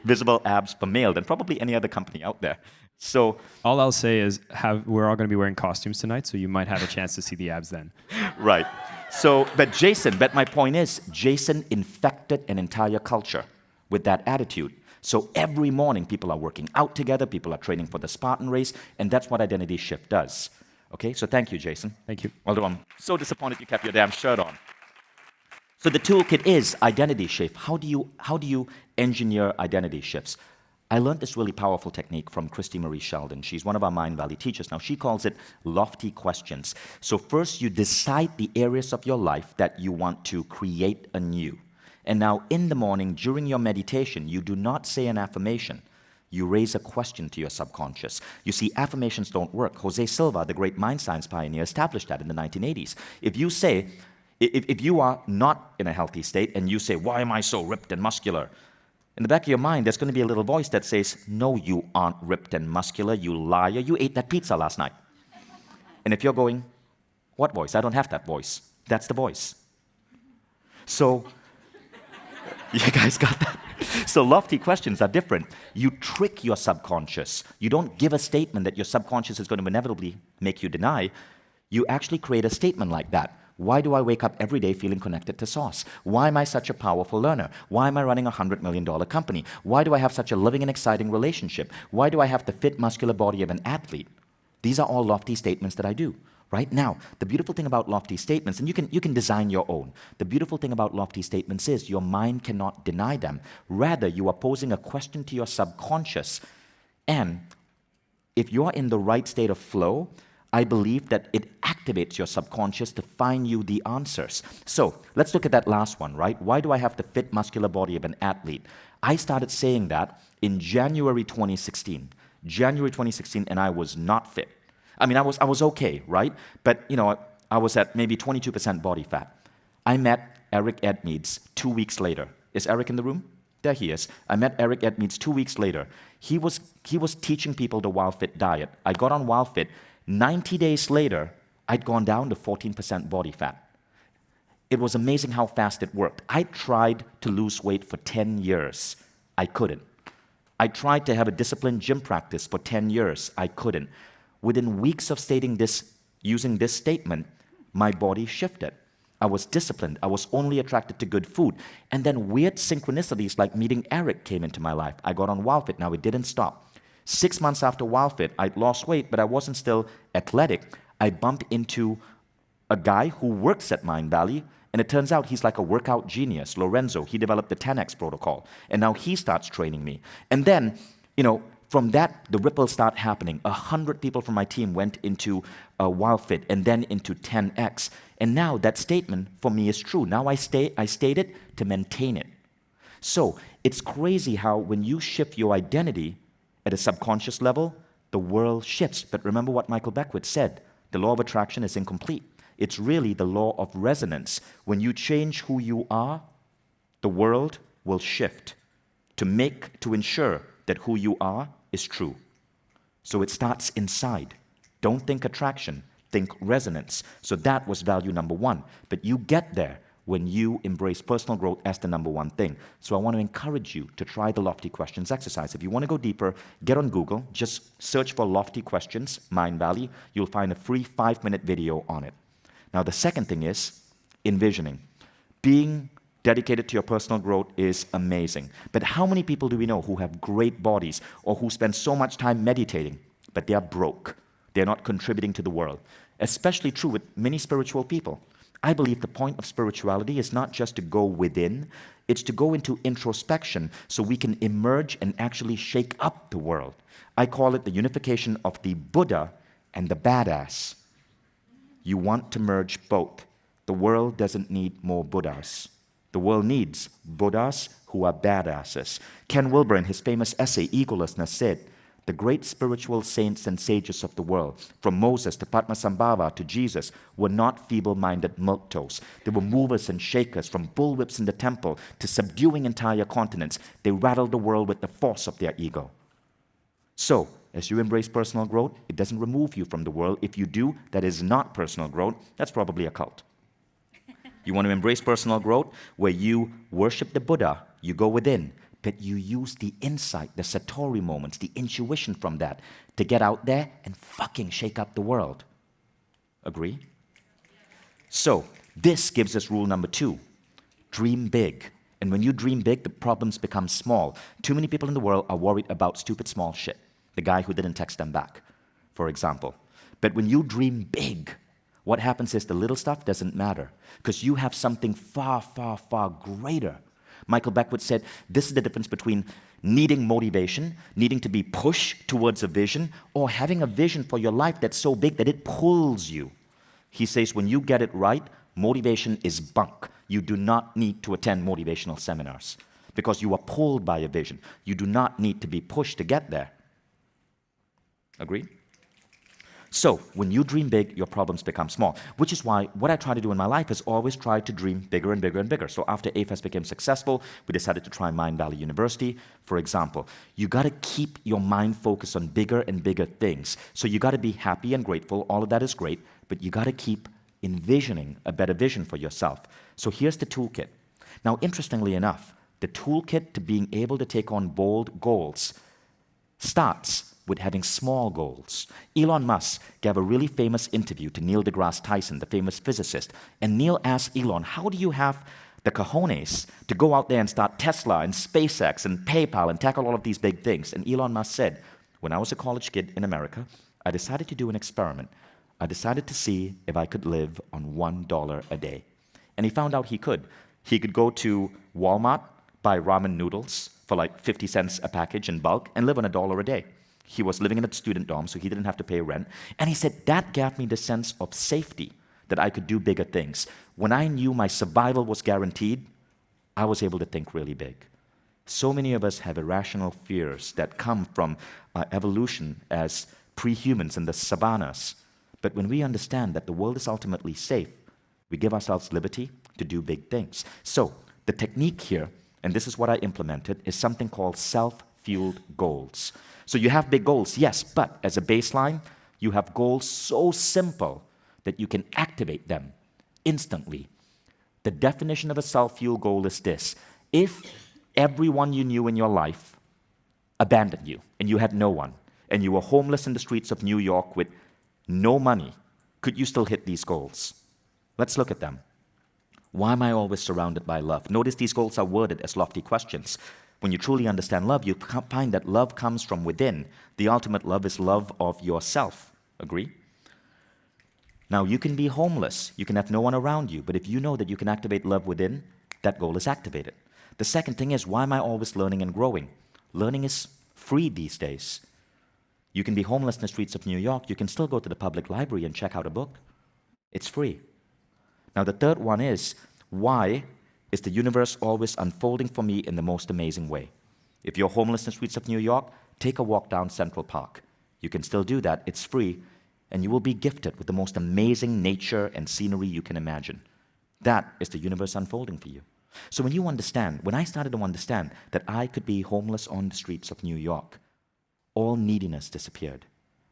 S1: visible abs for male than probably any other company out there. So
S2: all I'll say is we're all going to be wearing costumes tonight, so you might have a chance to see the abs then.
S1: Right. So, but my point is, Jason infected an entire culture with that attitude. So every morning, people are working out together, people are training for the Spartan race, and that's what identity shift does. Okay, so thank you, Jason.
S2: Thank you.
S1: Although I'm so disappointed you kept your damn shirt on. So the toolkit is identity shift. How do you engineer identity shifts? I learned this really powerful technique from Christy Marie Sheldon. She's one of our Mindvalley teachers. Now, she calls it lofty questions. So first, you decide the areas of your life that you want to create anew. And now, in the morning, during your meditation, you do not say an affirmation. You raise a question to your subconscious. You see, affirmations don't work. Jose Silva, the great mind science pioneer, established that in the 1980s. If you say, if you are not in a healthy state and you say, why am I so ripped and muscular? In the back of your mind, there's going to be a little voice that says, no, you aren't ripped and muscular, you liar, you ate that pizza last night. And if you're going, what voice? I don't have that voice. That's the voice. So, you guys got that? So lofty questions are different. You trick your subconscious. You don't give a statement that your subconscious is going to inevitably make you deny. You actually create a statement like that. Why do I wake up every day feeling connected to sauce? Why am I such a powerful learner? Why am I running a $100 million company? Why do I have such a living and exciting relationship? Why do I have the fit, muscular body of an athlete? These are all lofty statements that I do. Right now, the beautiful thing about lofty statements, and you can design your own. The beautiful thing about lofty statements is your mind cannot deny them. Rather, you are posing a question to your subconscious. And if you're in the right state of flow, I believe that it activates your subconscious to find you the answers. So let's look at that last one, right? Why do I have the fit, muscular body of an athlete? I started saying that in January 2016. January 2016, and I was not fit. I mean, I was okay, right? But, I was at maybe 22% body fat. I met Eric Edmeades 2 weeks later. Is Eric in the room? There he is. I met Eric Edmeades 2 weeks later. He was teaching people the WildFit diet. I got on WildFit. 90 days later, I'd gone down to 14% body fat. It was amazing how fast it worked. I tried to lose weight for 10 years. I couldn't. I tried to have a disciplined gym practice for 10 years. I couldn't. Within weeks of using this statement, my body shifted. I was disciplined. I was only attracted to good food. And then weird synchronicities like meeting Eric came into my life. I got on WildFit. Now, it didn't stop. 6 months after WildFit, I'd lost weight, but I wasn't still athletic. I bumped into a guy who works at Mindvalley, and it turns out he's like a workout genius, Lorenzo. He developed the 10X protocol, and now he starts training me. And then, from that, the ripples start happening. 100 people from my team went into WildFit and then into 10X. And now that statement for me is true. Now I state it to maintain it. So it's crazy how when you shift your identity at a subconscious level, the world shifts. But remember what Michael Beckwith said, the law of attraction is incomplete. It's really the law of resonance. When you change who you are, the world will shift to ensure that who you are is true. So it starts inside. Don't think attraction, think resonance. So that was value number one. But you get there when you embrace personal growth as the number one thing. So I want to encourage you to try the lofty questions exercise. If you want to go deeper, get on Google, just search for lofty questions, Mindvalley. You'll find a free 5-minute video on it. Now the second thing is envisioning. Being dedicated to your personal growth is amazing. But how many people do we know who have great bodies or who spend so much time meditating, but they are broke? They're not contributing to the world. Especially true with many spiritual people. I believe the point of spirituality is not just to go within, it's to go into introspection so we can emerge and actually shake up the world. I call it the unification of the Buddha and the badass. You want to merge both. The world doesn't need more Buddhas. The world needs Buddhas who are badasses. Ken Wilber, in his famous essay, Egolessness, said, the great spiritual saints and sages of the world, from Moses to Padmasambhava to Jesus, were not feeble-minded milquetoast. They were movers and shakers, from bullwhips in the temple to subduing entire continents. They rattled the world with the force of their ego. So, as you embrace personal growth, it doesn't remove you from the world. If you do, that is not personal growth. That's probably a cult. You want to embrace personal growth where you worship the Buddha, you go within, but you use the insight, the Satori moments, the intuition from that to get out there and fucking shake up the world. Agree? So, this gives us rule number 2. Dream big. And when you dream big, the problems become small. Too many people in the world are worried about stupid small shit. The guy who didn't text them back, for example. But when you dream big, what happens is the little stuff doesn't matter because you have something far, far, far greater. Michael Beckwith said, this is the difference between needing motivation, needing to be pushed towards a vision, or having a vision for your life that's so big that it pulls you. He says, when you get it right, motivation is bunk. You do not need to attend motivational seminars. because you are pulled by a vision. You do not need to be pushed to get there. Agreed? So, when you dream big, your problems become small, which is why what I try to do in my life is always try to dream bigger and bigger and bigger. So after AFES became successful, we decided to try Mindvalley University. For example, you got to keep your mind focused on bigger and bigger things. So you got to be happy and grateful. All of that is great, but you got to keep envisioning a better vision for yourself. So here's the toolkit. Now, interestingly enough, the toolkit to being able to take on bold goals starts with having small goals. Elon Musk gave a really famous interview to Neil deGrasse Tyson, the famous physicist, and Neil asked Elon, how do you have the cojones to go out there and start Tesla and SpaceX and PayPal and tackle all of these big things? And Elon Musk said, when I was a college kid in America, I decided to do an experiment. I decided to see if I could live on $1 a day. And he found out he could. He could go to Walmart, buy ramen noodles for like 50 cents a package in bulk, and live on $1 a day. He was living in a student dorm, so he didn't have to pay rent. And he said, that gave me the sense of safety, that I could do bigger things. When I knew my survival was guaranteed, I was able to think really big. So many of us have irrational fears that come from evolution as pre-humans in the savannas. But when we understand that the world is ultimately safe, we give ourselves liberty to do big things. So the technique here, and this is what I implemented, is something called self-fueled goals. So you have big goals, yes, but as a baseline, you have goals so simple that you can activate them instantly. The definition of a self-fueled goal is this. If everyone you knew in your life abandoned you, and you had no one, and you were homeless in the streets of New York with no money, could you still hit these goals? Let's look at them. Why am I always surrounded by love? Notice these goals are worded as lofty questions. When you truly understand love, you find that love comes from within. The ultimate love is love of yourself. Agree? Now, you can be homeless. You can have no one around you. But if you know that you can activate love within, that goal is activated. The second thing is, why am I always learning and growing? Learning is free these days. You can be homeless in the streets of New York. You can still go to the public library and check out a book. It's free. Now, the third one is, why is the universe always unfolding for me in the most amazing way? If you're homeless in the streets of New York, take a walk down Central Park. You can still do that. It's free. And you will be gifted with the most amazing nature and scenery you can imagine. That is the universe unfolding for you. So when you understand, when I started to understand that I could be homeless on the streets of New York, all neediness disappeared.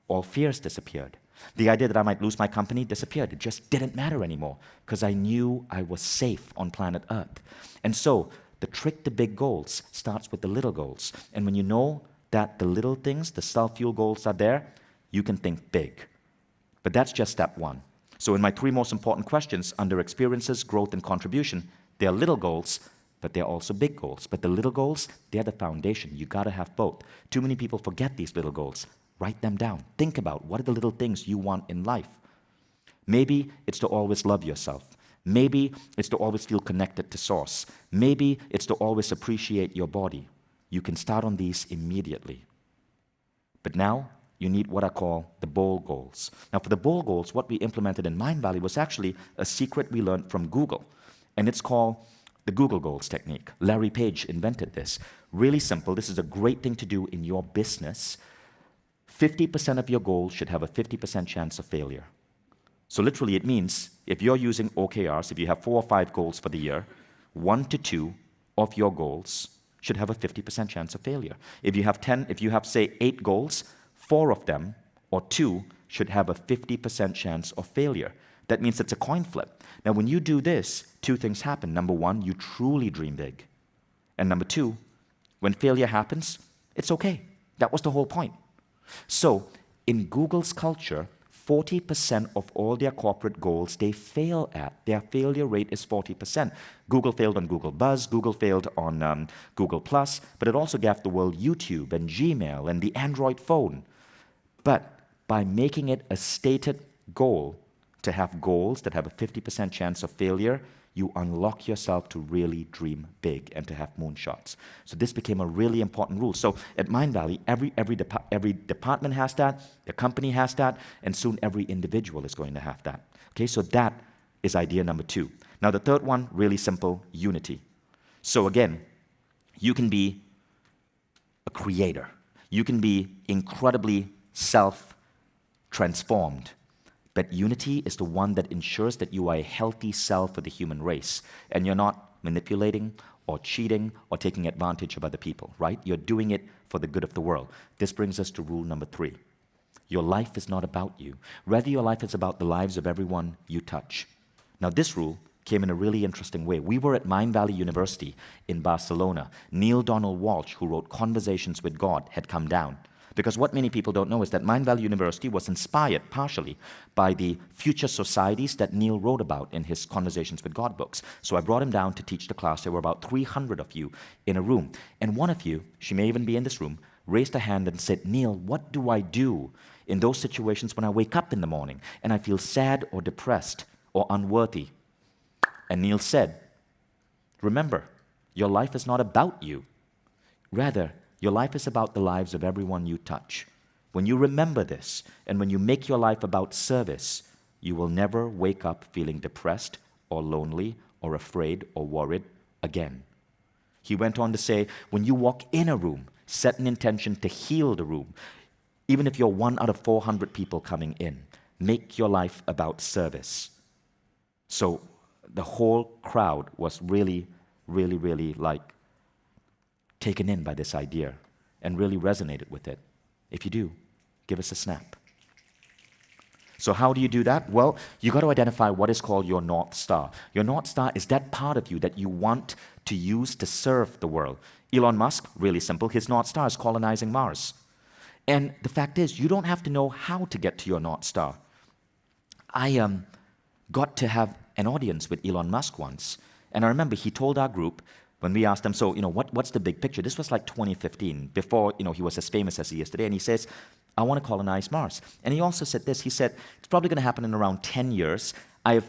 S1: All fears disappeared. The idea that I might lose my company disappeared. It just didn't matter anymore because I knew I was safe on planet Earth. And so the trick to big goals starts with the little goals. And when you know that the little things, the self-fuel goals are there, you can think big. But that's just step one. So in my three most important questions under experiences, growth, and contribution, there are little goals, but there are also big goals. But the little goals, they're the foundation. You got to have both. Too many people forget these little goals. Write them down. Think about what are the little things you want in life. Maybe it's to always love yourself. Maybe it's to always feel connected to Source. Maybe it's to always appreciate your body. You can start on these immediately. But now, you need what I call the bold goals. Now, for the bold goals, what we implemented in Mindvalley was actually a secret we learned from Google. And it's called the Google Goals technique. Larry Page invented this. Really simple. This is a great thing to do in your business. 50% of your goals should have a 50% chance of failure. So literally it means if you're using OKRs, if you have 4 or 5 goals for the year, 1 to 2 of your goals should have a 50% chance of failure. If you have say 8 goals, 4 of them or 2 should have a 50% chance of failure. That means it's a coin flip. Now when you do this, 2 things happen. Number 1, you truly dream big. And number 2, when failure happens, it's okay. That was the whole point. So, in Google's culture, 40% of all their corporate goals they fail at. Their failure rate is 40%. Google failed on Google Buzz, Google failed on Google+, but it also gave the world YouTube and Gmail and the Android phone. But by making it a stated goal to have goals that have a 50% chance of failure, you unlock yourself to really dream big and to have moonshots. So this became a really important rule. So at Mindvalley, every department has that, the company has that, and soon every individual is going to have that. Okay, so that is idea number 2. Now the third one, really simple, unity. So again, You can be a creator. You can be incredibly self-transformed. But unity is the one that ensures that you are a healthy self for the human race, and you're not manipulating or cheating or taking advantage of other people, right? You're doing it for the good of the world. This brings us to rule number 3. Your life is not about you. Rather, your life is about the lives of everyone you touch. Now, this rule came in a really interesting way. We were at Mindvalley University in Barcelona. Neil Donald Walsh, who wrote Conversations with God, had come down. Because what many people don't know is that Mindvalley University was inspired partially by the future societies that Neil wrote about in his Conversations with God books. So I brought him down to teach the class. There were about 300 of you in a room. And one of you, she may even be in this room, raised a hand and said, Neil, what do I do in those situations when I wake up in the morning and I feel sad or depressed or unworthy? And Neil said, remember, your life is not about you. Rather, your life is about the lives of everyone you touch. When you remember this, and when you make your life about service, you will never wake up feeling depressed or lonely or afraid or worried again. He went on to say, when you walk in a room, set an intention to heal the room. Even if you're 1 out of 400 people coming in, make your life about service. So the whole crowd was really like taken in by this idea and really resonated with it. If you do, give us a snap. So how do you do that? Well, you got to identify what is called your North Star. Your North Star is that part of you that you want to use to serve the world. Elon Musk, really simple, his North Star is colonizing Mars. And the fact is, you don't have to know how to get to your North Star. I got to have an audience with Elon Musk once, and I remember he told our group, when we asked him, so, what's the big picture? This was like 2015, before, he was as famous as he is today. And he says, I want to colonize Mars. And he also said this. He said, it's probably going to happen in around 10 years. I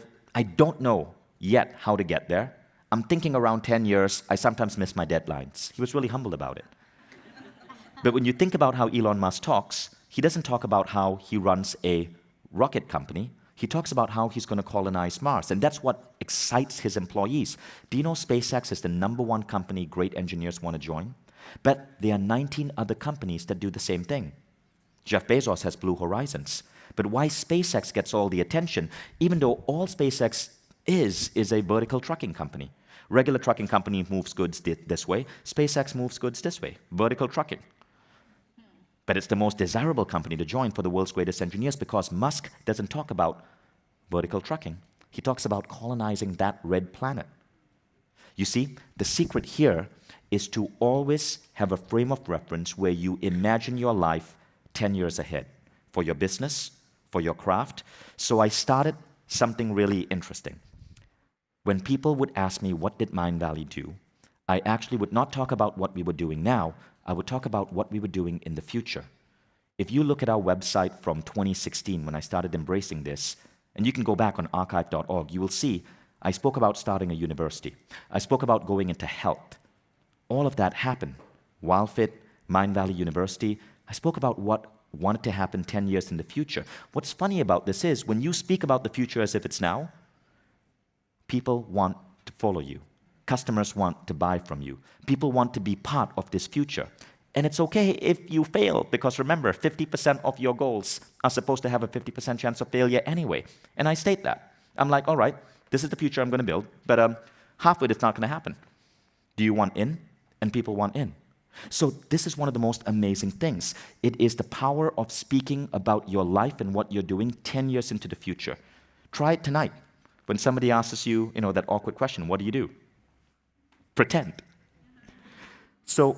S1: don't know yet how to get there. I'm thinking around 10 years. I sometimes miss my deadlines. He was really humble about it. But when you think about how Elon Musk talks, he doesn't talk about how he runs a rocket company. He talks about how he's going to colonize Mars, and that's what excites his employees. Do you know SpaceX is the #1 company great engineers want to join? But there are 19 other companies that do the same thing. Jeff Bezos has Blue Horizons. But why SpaceX gets all the attention, even though all SpaceX is a vertical trucking company. Regular trucking company moves goods this way. SpaceX moves goods this way, vertical trucking. But it's the most desirable company to join for the world's greatest engineers because Musk doesn't talk about vertical trucking. He talks about colonizing that red planet. You see, the secret here is to always have a frame of reference where you imagine your life 10 years ahead for your business, for your craft. So I started something really interesting. When people would ask me, what did Mindvalley do? I actually would not talk about what we were doing now. I would talk about what we were doing in the future. If you look at our website from 2016, when I started embracing this, and you can go back on archive.org, you will see I spoke about starting a university. I spoke about going into health. All of that happened. WildFit, Mindvalley University. I spoke about what wanted to happen 10 years in the future. What's funny about this is when you speak about the future as if it's now, people want to follow you. Customers want to buy from you. People want to be part of this future. And it's okay if you fail, because remember, 50% of your goals are supposed to have a 50% chance of failure anyway. And I state that. I'm like, all right, this is the future I'm going to build, but half of it's not going to happen. Do you want in? And people want in. So this is one of the most amazing things. It is the power of speaking about your life and what you're doing 10 years into the future. Try it tonight. When somebody asks you, that awkward question, what do? Pretend. So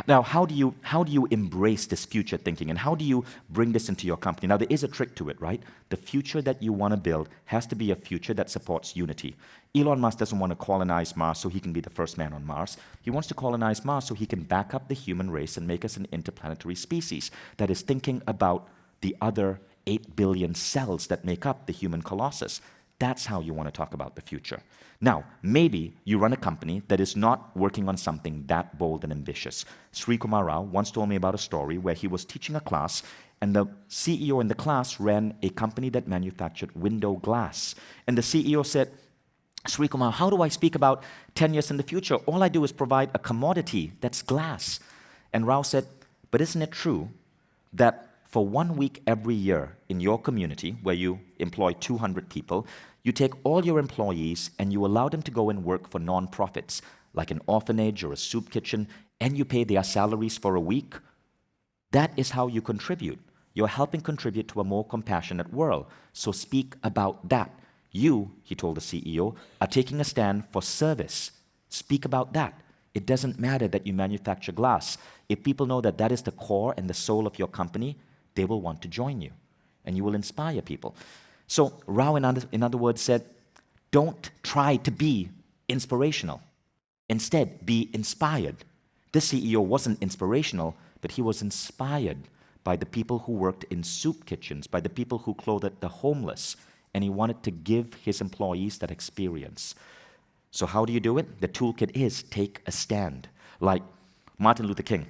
S1: now, how do you embrace this future thinking, and how do you bring this into your company? Now, there is a trick to it, right? The future that you want to build has to be a future that supports unity. Elon Musk doesn't want to colonize Mars so he can be the first man on Mars. He wants to colonize Mars so he can back up the human race and make us an interplanetary species that is thinking about the other 8 billion cells that make up the human colossus. That's how you want to talk about the future. Now, maybe you run a company that is not working on something that bold and ambitious. Sri Kumar Rao once told me about a story where he was teaching a class, and the CEO in the class ran a company that manufactured window glass. And the CEO said, Sri Kumar, how do I speak about 10 years in the future? All I do is provide a commodity that's glass. And Rao said, but isn't it true that for 1 week every year in your community, where you employ 200 people, you take all your employees and you allow them to go and work for non-profits, like an orphanage or a soup kitchen, and you pay their salaries for a week? That is how you contribute. You're helping contribute to a more compassionate world. So speak about that. You, he told the CEO, are taking a stand for service. Speak about that. It doesn't matter that you manufacture glass. If people know that that is the core and the soul of your company, they will want to join you, and you will inspire people. So Rao, in other words, said, don't try to be inspirational. Instead, be inspired. This CEO wasn't inspirational, but he was inspired by the people who worked in soup kitchens, by the people who clothed the homeless, and he wanted to give his employees that experience. So how do you do it? The toolkit is take a stand. Like Martin Luther King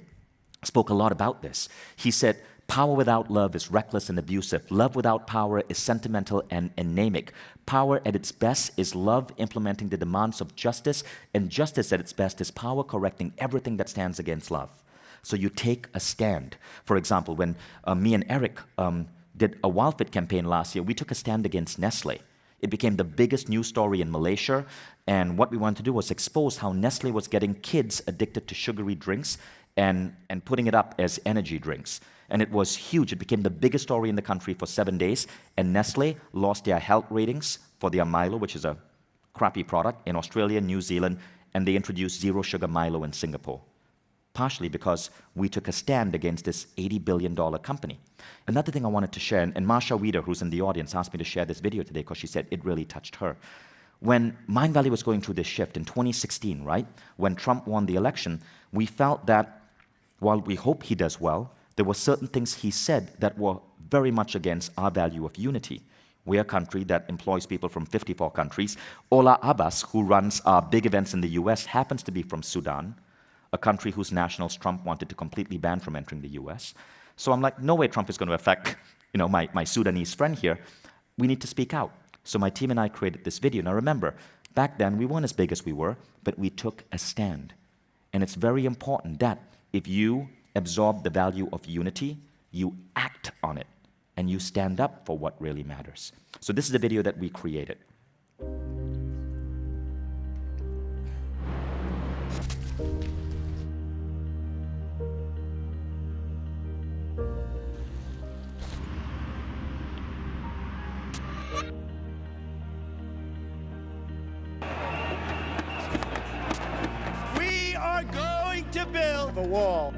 S1: spoke a lot about this. He said, power without love is reckless and abusive. Love without power is sentimental and anemic. Power at its best is love implementing the demands of justice, and justice at its best is power correcting everything that stands against love. So you take a stand. For example, when me and Eric did a WildFit campaign last year, we took a stand against Nestle. It became the biggest news story in Malaysia, and what we wanted to do was expose how Nestle was getting kids addicted to sugary drinks and putting it up as energy drinks. And it was huge. It became the biggest story in the country for 7 days, and Nestle lost their health ratings for their Milo, which is a crappy product, in Australia, New Zealand, and they introduced zero-sugar Milo in Singapore, partially because we took a stand against this $80 billion company. Another thing I wanted to share, and Marsha Wieder, who's in the audience, asked me to share this video today because she said it really touched her. When Mindvalley was going through this shift in 2016, right, when Trump won the election, we felt that while we hope he does well, there were certain things he said that were very much against our value of unity. We're a country that employs people from 54 countries. Ola Abbas, who runs our big events in the US, happens to be from Sudan, a country whose nationals Trump wanted to completely ban from entering the US. So I'm like, no way Trump is going to affect my Sudanese friend here. We need to speak out. So my team and I created this video. Now remember, back then we weren't as big as we were, but we took a stand. And it's very important that if you absorb the value of unity, you act on it, and you stand up for what really matters. So this is the video that we created.
S3: We are going to build a wall.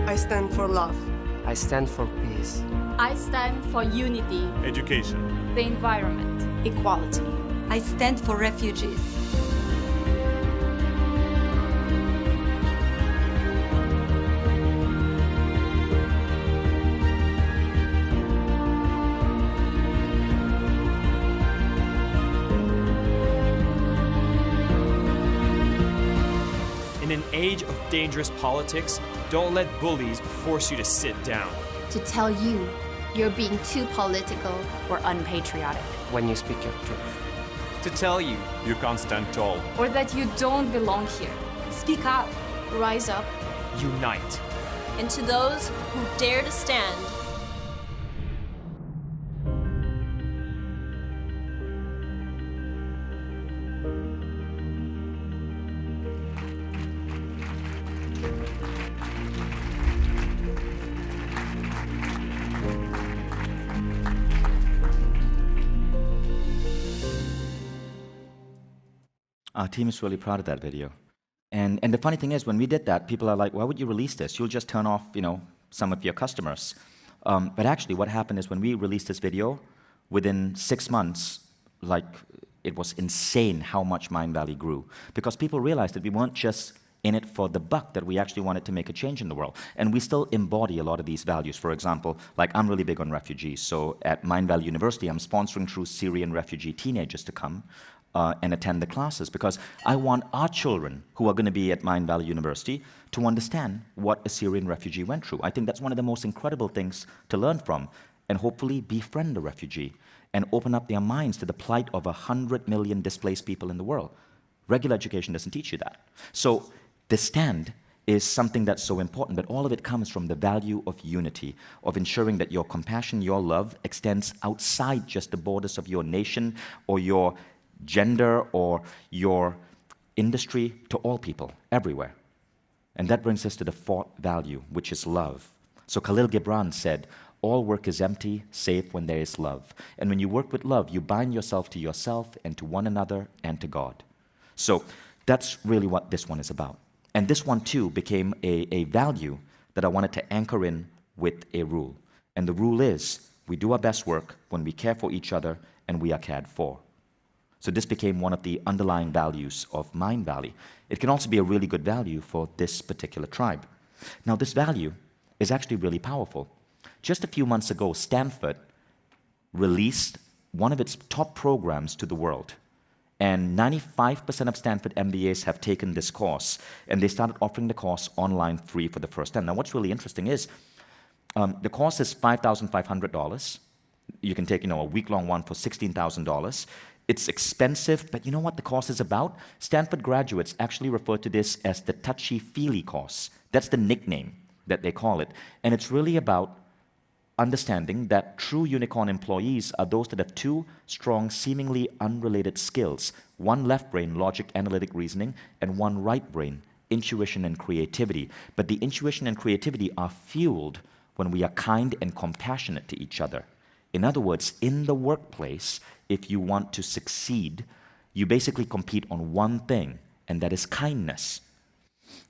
S4: I stand for love.
S5: I stand for peace.
S6: I stand for unity,
S3: Education.
S6: the environment,
S4: Equality.
S7: I stand for refugees.
S2: In an age of dangerous politics, don't let bullies force you to sit down.
S6: to tell you you're being too political or unpatriotic,
S5: When you speak your truth.
S3: To tell you you can't stand tall.
S6: or that you don't belong here. Speak up, rise up,
S2: Unite.
S8: And to those who dare to stand,
S1: Our team is really proud of that video. And the funny thing is, when we did that, people are like, why would you release this? You'll just turn off, some of your customers. But actually, what happened is when we released this video, within 6 months, it was insane how much Mindvalley grew. Because people realized that we weren't just in it for the buck, that we actually wanted to make a change in the world. And we still embody a lot of these values. For example, like I'm really big on refugees. So at Mindvalley University, I'm sponsoring through Syrian refugee teenagers to come and attend the classes, because I want our children who are going to be at Mindvalley University to understand what a Syrian refugee went through. I think that's one of the most incredible things to learn from, and hopefully befriend a refugee and open up their minds to the plight of 100 million displaced people in the world. Regular education doesn't teach you that. So the stand is something that's so important, but all of it comes from the value of unity, of ensuring that your compassion, your love extends outside just the borders of your nation or your gender or your industry, to all people, everywhere. And that brings us to the fourth value, which is love. So Khalil Gibran said, all work is empty, save when there is love. And when you work with love, you bind yourself to yourself and to one another and to God. So that's really what this one is about. And this one, too, became a value that I wanted to anchor in with a rule. And the rule is, we do our best work when we care for each other and we are cared for. So this became one of the underlying values of Mindvalley. It can also be a really good value for this particular tribe. Now, this value is actually really powerful. Just a few months ago, Stanford released one of its top programs to the world. And 95% of Stanford MBAs have taken this course. And they started offering the course online free for the first time. Now, what's really interesting is the course is $5,500. You can take, a week-long one for $16,000. It's expensive, but you know what the course is about? Stanford graduates actually refer to this as the touchy-feely course. That's the nickname that they call it. And it's really about understanding that true unicorn employees are those that have two strong, seemingly unrelated skills. One left brain, logic, analytic reasoning, and one right brain, intuition and creativity. But the intuition and creativity are fueled when we are kind and compassionate to each other. In other words, in the workplace, if you want to succeed, you basically compete on one thing, and that is kindness.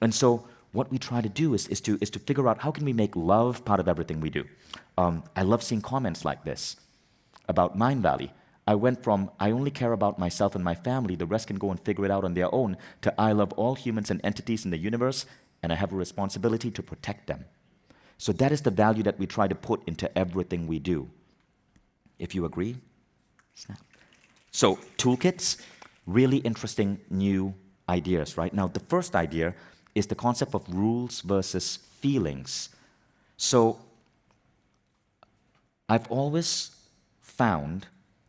S1: And so what we try to do is to figure out how can we make love part of everything we do. I love seeing comments like this about Mindvalley. I went from, I only care about myself and my family, the rest can go and figure it out on their own, to I love all humans and entities in the universe, and I have a responsibility to protect them. So that is the value that we try to put into everything we do. If you agree, snap. So toolkits, really interesting new ideas, right? Now, the first idea is the concept of rules versus feelings. So I've always found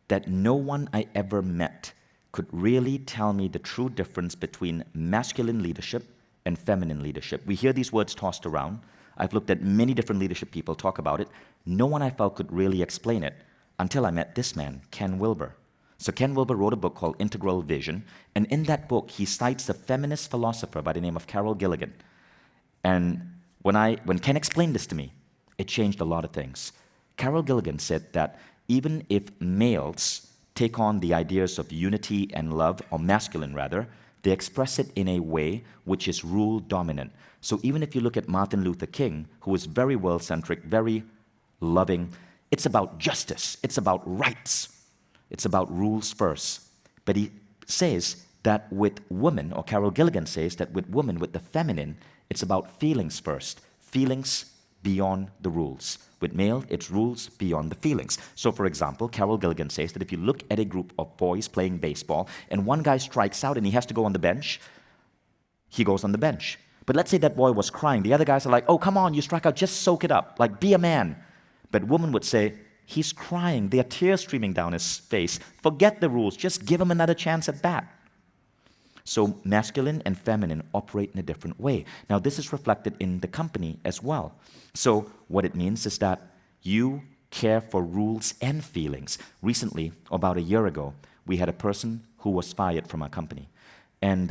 S1: that no one I ever met could really tell me the true difference between masculine leadership and feminine leadership. We hear these words tossed around. I've looked at many different leadership people talk about it. No one I felt could really explain it until I met this man, Ken Wilber. So Ken Wilber wrote a book called Integral Vision, and in that book, he cites a feminist philosopher by the name of Carol Gilligan. And when Ken explained this to me, it changed a lot of things. Carol Gilligan said that even if males take on the ideas of unity and love, or masculine rather, they express it in a way which is rule dominant. So even if you look at Martin Luther King, who was very world-centric, very loving, it's about justice, it's about rights, it's about rules first. But he says that with women, or Carol Gilligan says that with women, with the feminine, it's about feelings first, feelings beyond the rules. With male, it's rules beyond the feelings. So for example, Carol Gilligan says that if you look at a group of boys playing baseball, and one guy strikes out and he has to go on the bench, he goes on the bench. But let's say that boy was crying. The other guys are like, oh, come on, you struck out, just soak it up, like be a man. But woman would say, he's crying, there are tears streaming down his face. Forget the rules, just give him another chance at bat. So masculine and feminine operate in a different way. Now this is reflected in the company as well. So what it means is that you care for rules and feelings. Recently, about a year ago, we had a person who was fired from our company. And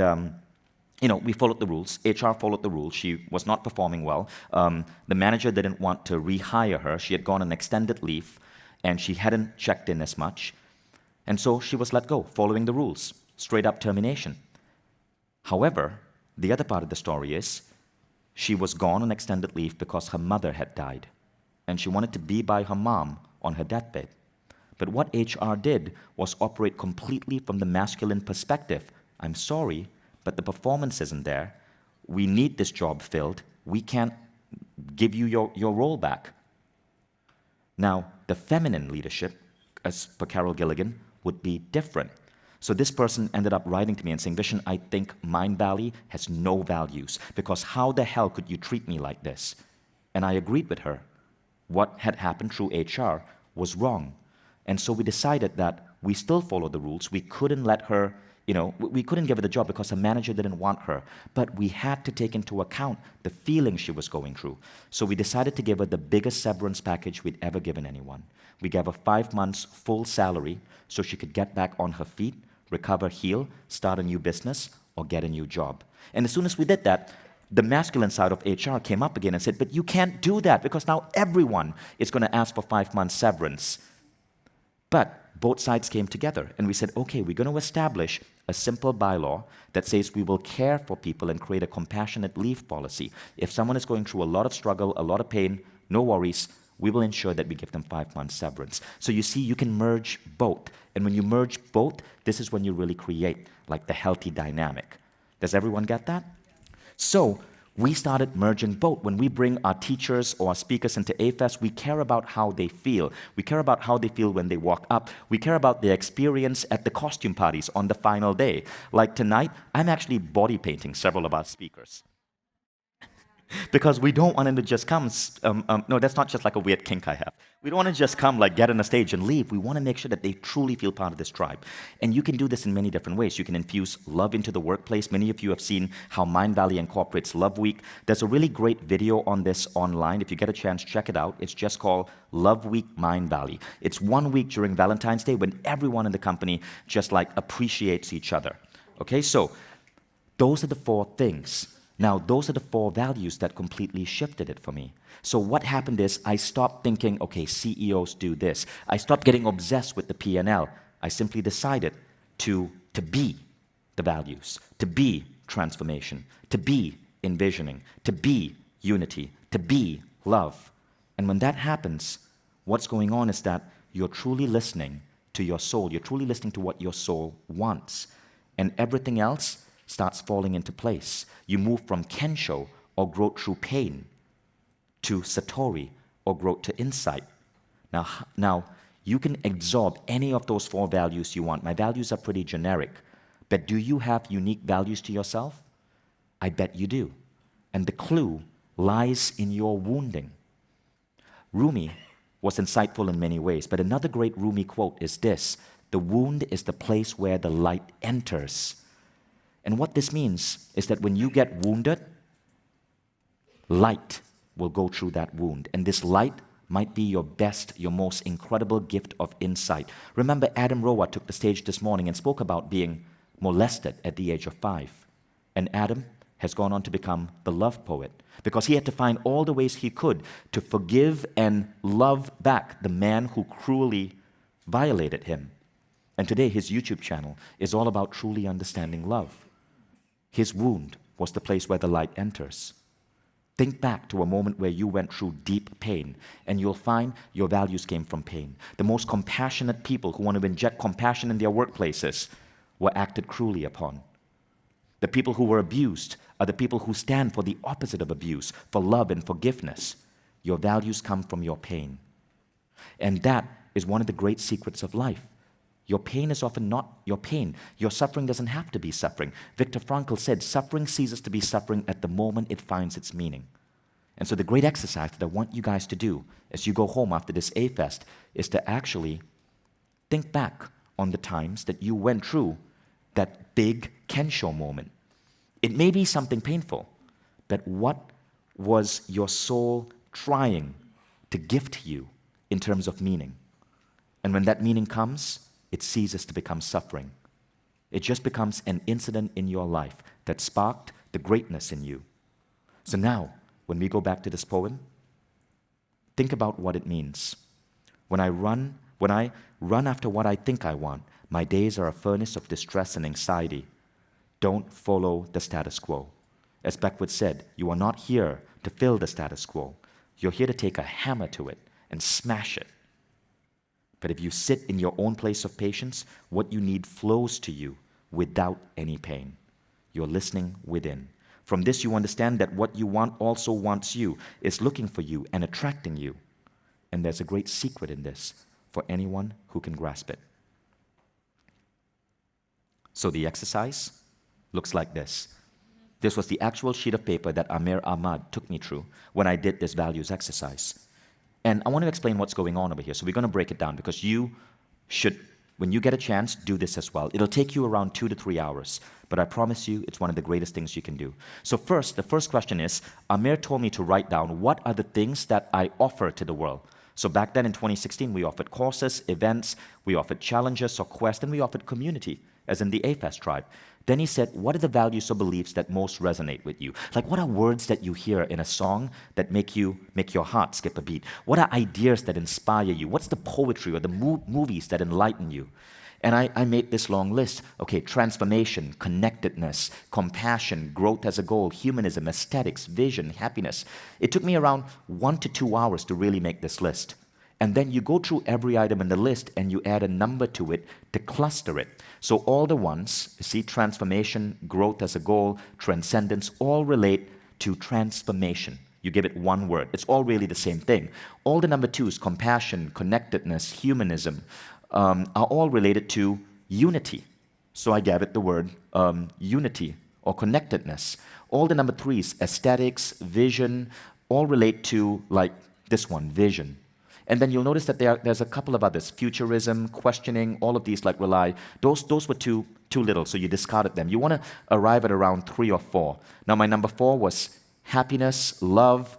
S1: we followed the rules. HR followed the rules. She was not performing well. The manager didn't want to rehire her. She had gone on extended leave, and she hadn't checked in as much. And so she was let go, following the rules. Straight up termination. However, the other part of the story is she was gone on extended leave because her mother had died, and she wanted to be by her mom on her deathbed. But what HR did was operate completely from the masculine perspective. I'm sorry, but the performance isn't there. we need this job filled. We can't give you your role back. Now, the feminine leadership, as per Carol Gilligan, would be different. So this person ended up writing to me and saying, Vishen, I think Mindvalley has no values, because how the hell could you treat me like this? And I agreed with her. What had happened through HR was wrong. And so we decided that we still follow the rules. We couldn't let her, we couldn't give her the job because her manager didn't want her. But we had to take into account the feelings she was going through. So we decided to give her the biggest severance package we'd ever given anyone. We gave her 5 months full salary so she could get back on her feet, recover, heal, start a new business, or get a new job. And as soon as we did that, the masculine side of HR came up again and said, but you can't do that because now everyone is going to ask for 5 months severance. But both sides came together and we said, okay, we're going to establish a simple bylaw that says we will care for people and create a compassionate leave policy. If someone is going through a lot of struggle, a lot of pain, no worries, we will ensure that we give them 5 months severance. So you see, you can merge both. And when you merge both, this is when you really create like the healthy dynamic. Does everyone get that? So we started merging both. When we bring our teachers or our speakers into A-Fest, we care about how they feel. We care about how they feel when they walk up. We care about their experience at the costume parties on the final day. Like tonight, I'm actually body painting several of our speakers. Because we don't want them to just come, no, that's not just like a weird kink I have. We don't want to just come, like get on a stage and leave. We want to make sure that they truly feel part of this tribe. And you can do this in many different ways. You can infuse love into the workplace. Many of you have seen how Mindvalley incorporates Love Week. There's a really great video on this online. If you get a chance, check it out. It's just called Love Week Mindvalley. It's 1 week during Valentine's Day when everyone in the company just like appreciates each other. Okay, so those are the 4 things. Now, those are the 4 values that completely shifted it for me. So what happened is I stopped thinking, okay, CEOs do this. I stopped getting obsessed with the P&L. I simply decided to be the values, to be transformation, to be envisioning, to be unity, to be love. And when that happens, what's going on is that you're truly listening to your soul. You're truly listening to what your soul wants. And everything else starts falling into place. You move from Kensho, or growth through pain, to Satori, or growth to insight. Now, you can absorb any of those 4 values you want. My values are pretty generic. But do you have unique values to yourself? I bet you do. And the clue lies in your wounding. Rumi was insightful in many ways, but another great Rumi quote is this: the wound is the place where the light enters. And what this means is that when you get wounded, light will go through that wound. And this light might be your best, your most incredible gift of insight. Remember, Adam Rowa took the stage this morning and spoke about being molested at the age of 5. And Adam has gone on to become the love poet because he had to find all the ways he could to forgive and love back the man who cruelly violated him. And today his YouTube channel is all about truly understanding love. His wound was the place where the light enters. Think back to a moment where you went through deep pain, and you'll find your values came from pain. The most compassionate people who want to inject compassion in their workplaces were acted cruelly upon. The people who were abused are the people who stand for the opposite of abuse, for love and forgiveness. Your values come from your pain. And that is one of the great secrets of life. Your pain is often not your pain. Your suffering doesn't have to be suffering. Viktor Frankl said, suffering ceases to be suffering at the moment it finds its meaning. And so the great exercise that I want you guys to do as you go home after this A-Fest is to actually think back on the times that you went through that big Kensho moment. It may be something painful, but what was your soul trying to gift you in terms of meaning? And when that meaning comes, it ceases to become suffering. It just becomes an incident in your life that sparked the greatness in you. So now, when we go back to this poem, think about what it means. When I run after what I think I want, my days are a furnace of distress and anxiety. Don't follow the status quo. As Beckwith said, you are not here to fill the status quo. You're here to take a hammer to it and smash it. But if you sit in your own place of patience, what you need flows to you without any pain. You're listening within. From this, you understand that what you want also wants you, is looking for you and attracting you. And there's a great secret in this for anyone who can grasp it. So the exercise looks like this. This was the actual sheet of paper that Amir Ahmad took me through when I did this values exercise. And I want to explain what's going on over here. So we're going to break it down because you should, when you get a chance, do this as well. It'll take you around 2 to 3 hours, but I promise you it's one of the greatest things you can do. So first, the first question is, Amir told me to write down what are the things that I offer to the world. So back then in 2016, we offered courses, events, we offered challenges or quests, and we offered community, as in the AFES tribe. Then he said, what are the values or beliefs that most resonate with you? Like, what are words that you hear in a song that make your heart skip a beat? What are ideas that inspire you? What's the poetry or the movies that enlighten you? And I made this long list. Okay, transformation, connectedness, compassion, growth as a goal, humanism, aesthetics, vision, happiness. It took me around 1 to 2 hours to really make this list. And then you go through every item in the list and you add a number to it to cluster it. So all the ones, you see, transformation, growth as a goal, transcendence, all relate to transformation. You give it one word. It's all really the same thing. All the number twos, compassion, connectedness, humanism, are all related to unity. So I gave it the word unity or connectedness. All the number threes, aesthetics, vision, all relate to, like this one, vision. And then you'll notice that there's a couple of others, futurism, questioning, all of these like rely. Those were too little, so you discarded them. You want to arrive at around 3 or 4. Now my number 4 was happiness, love.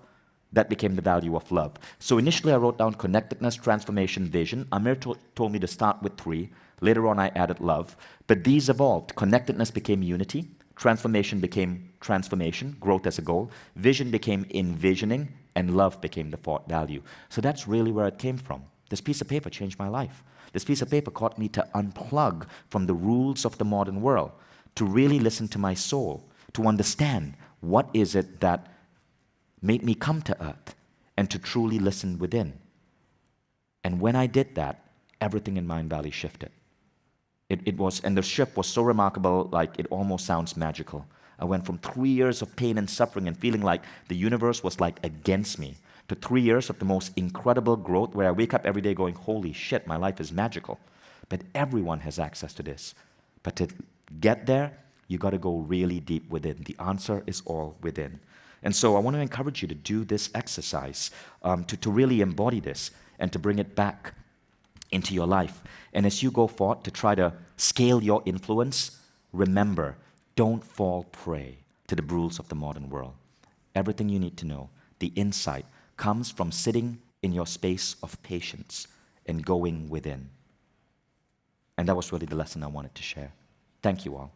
S1: That became the value of love. So initially I wrote down connectedness, transformation, vision. Amir told me to start with 3. Later on I added love. But these evolved. Connectedness became unity. Transformation became transformation, growth as a goal. Vision became envisioning. And love became the 4th value. So that's really where it came from. This piece of paper changed my life. This piece of paper taught me to unplug from the rules of the modern world, to really listen to my soul, to understand what is it that made me come to earth, and to truly listen within. And when I did that, everything in Mindvalley shifted. And the shift was so remarkable, like it almost sounds magical. I went from 3 years of pain and suffering and feeling like the universe was like against me to 3 years of the most incredible growth where I wake up every day going, holy shit, my life is magical. But everyone has access to this. But to get there, you got to go really deep within. The answer is all within. And so I want to encourage you to do this exercise, to really embody this and to bring it back into your life. And as you go forward to try to scale your influence, remember, don't fall prey to the rules of the modern world. Everything you need to know, the insight, comes from sitting in your space of patience and going within. And that was really the lesson I wanted to share. Thank you all.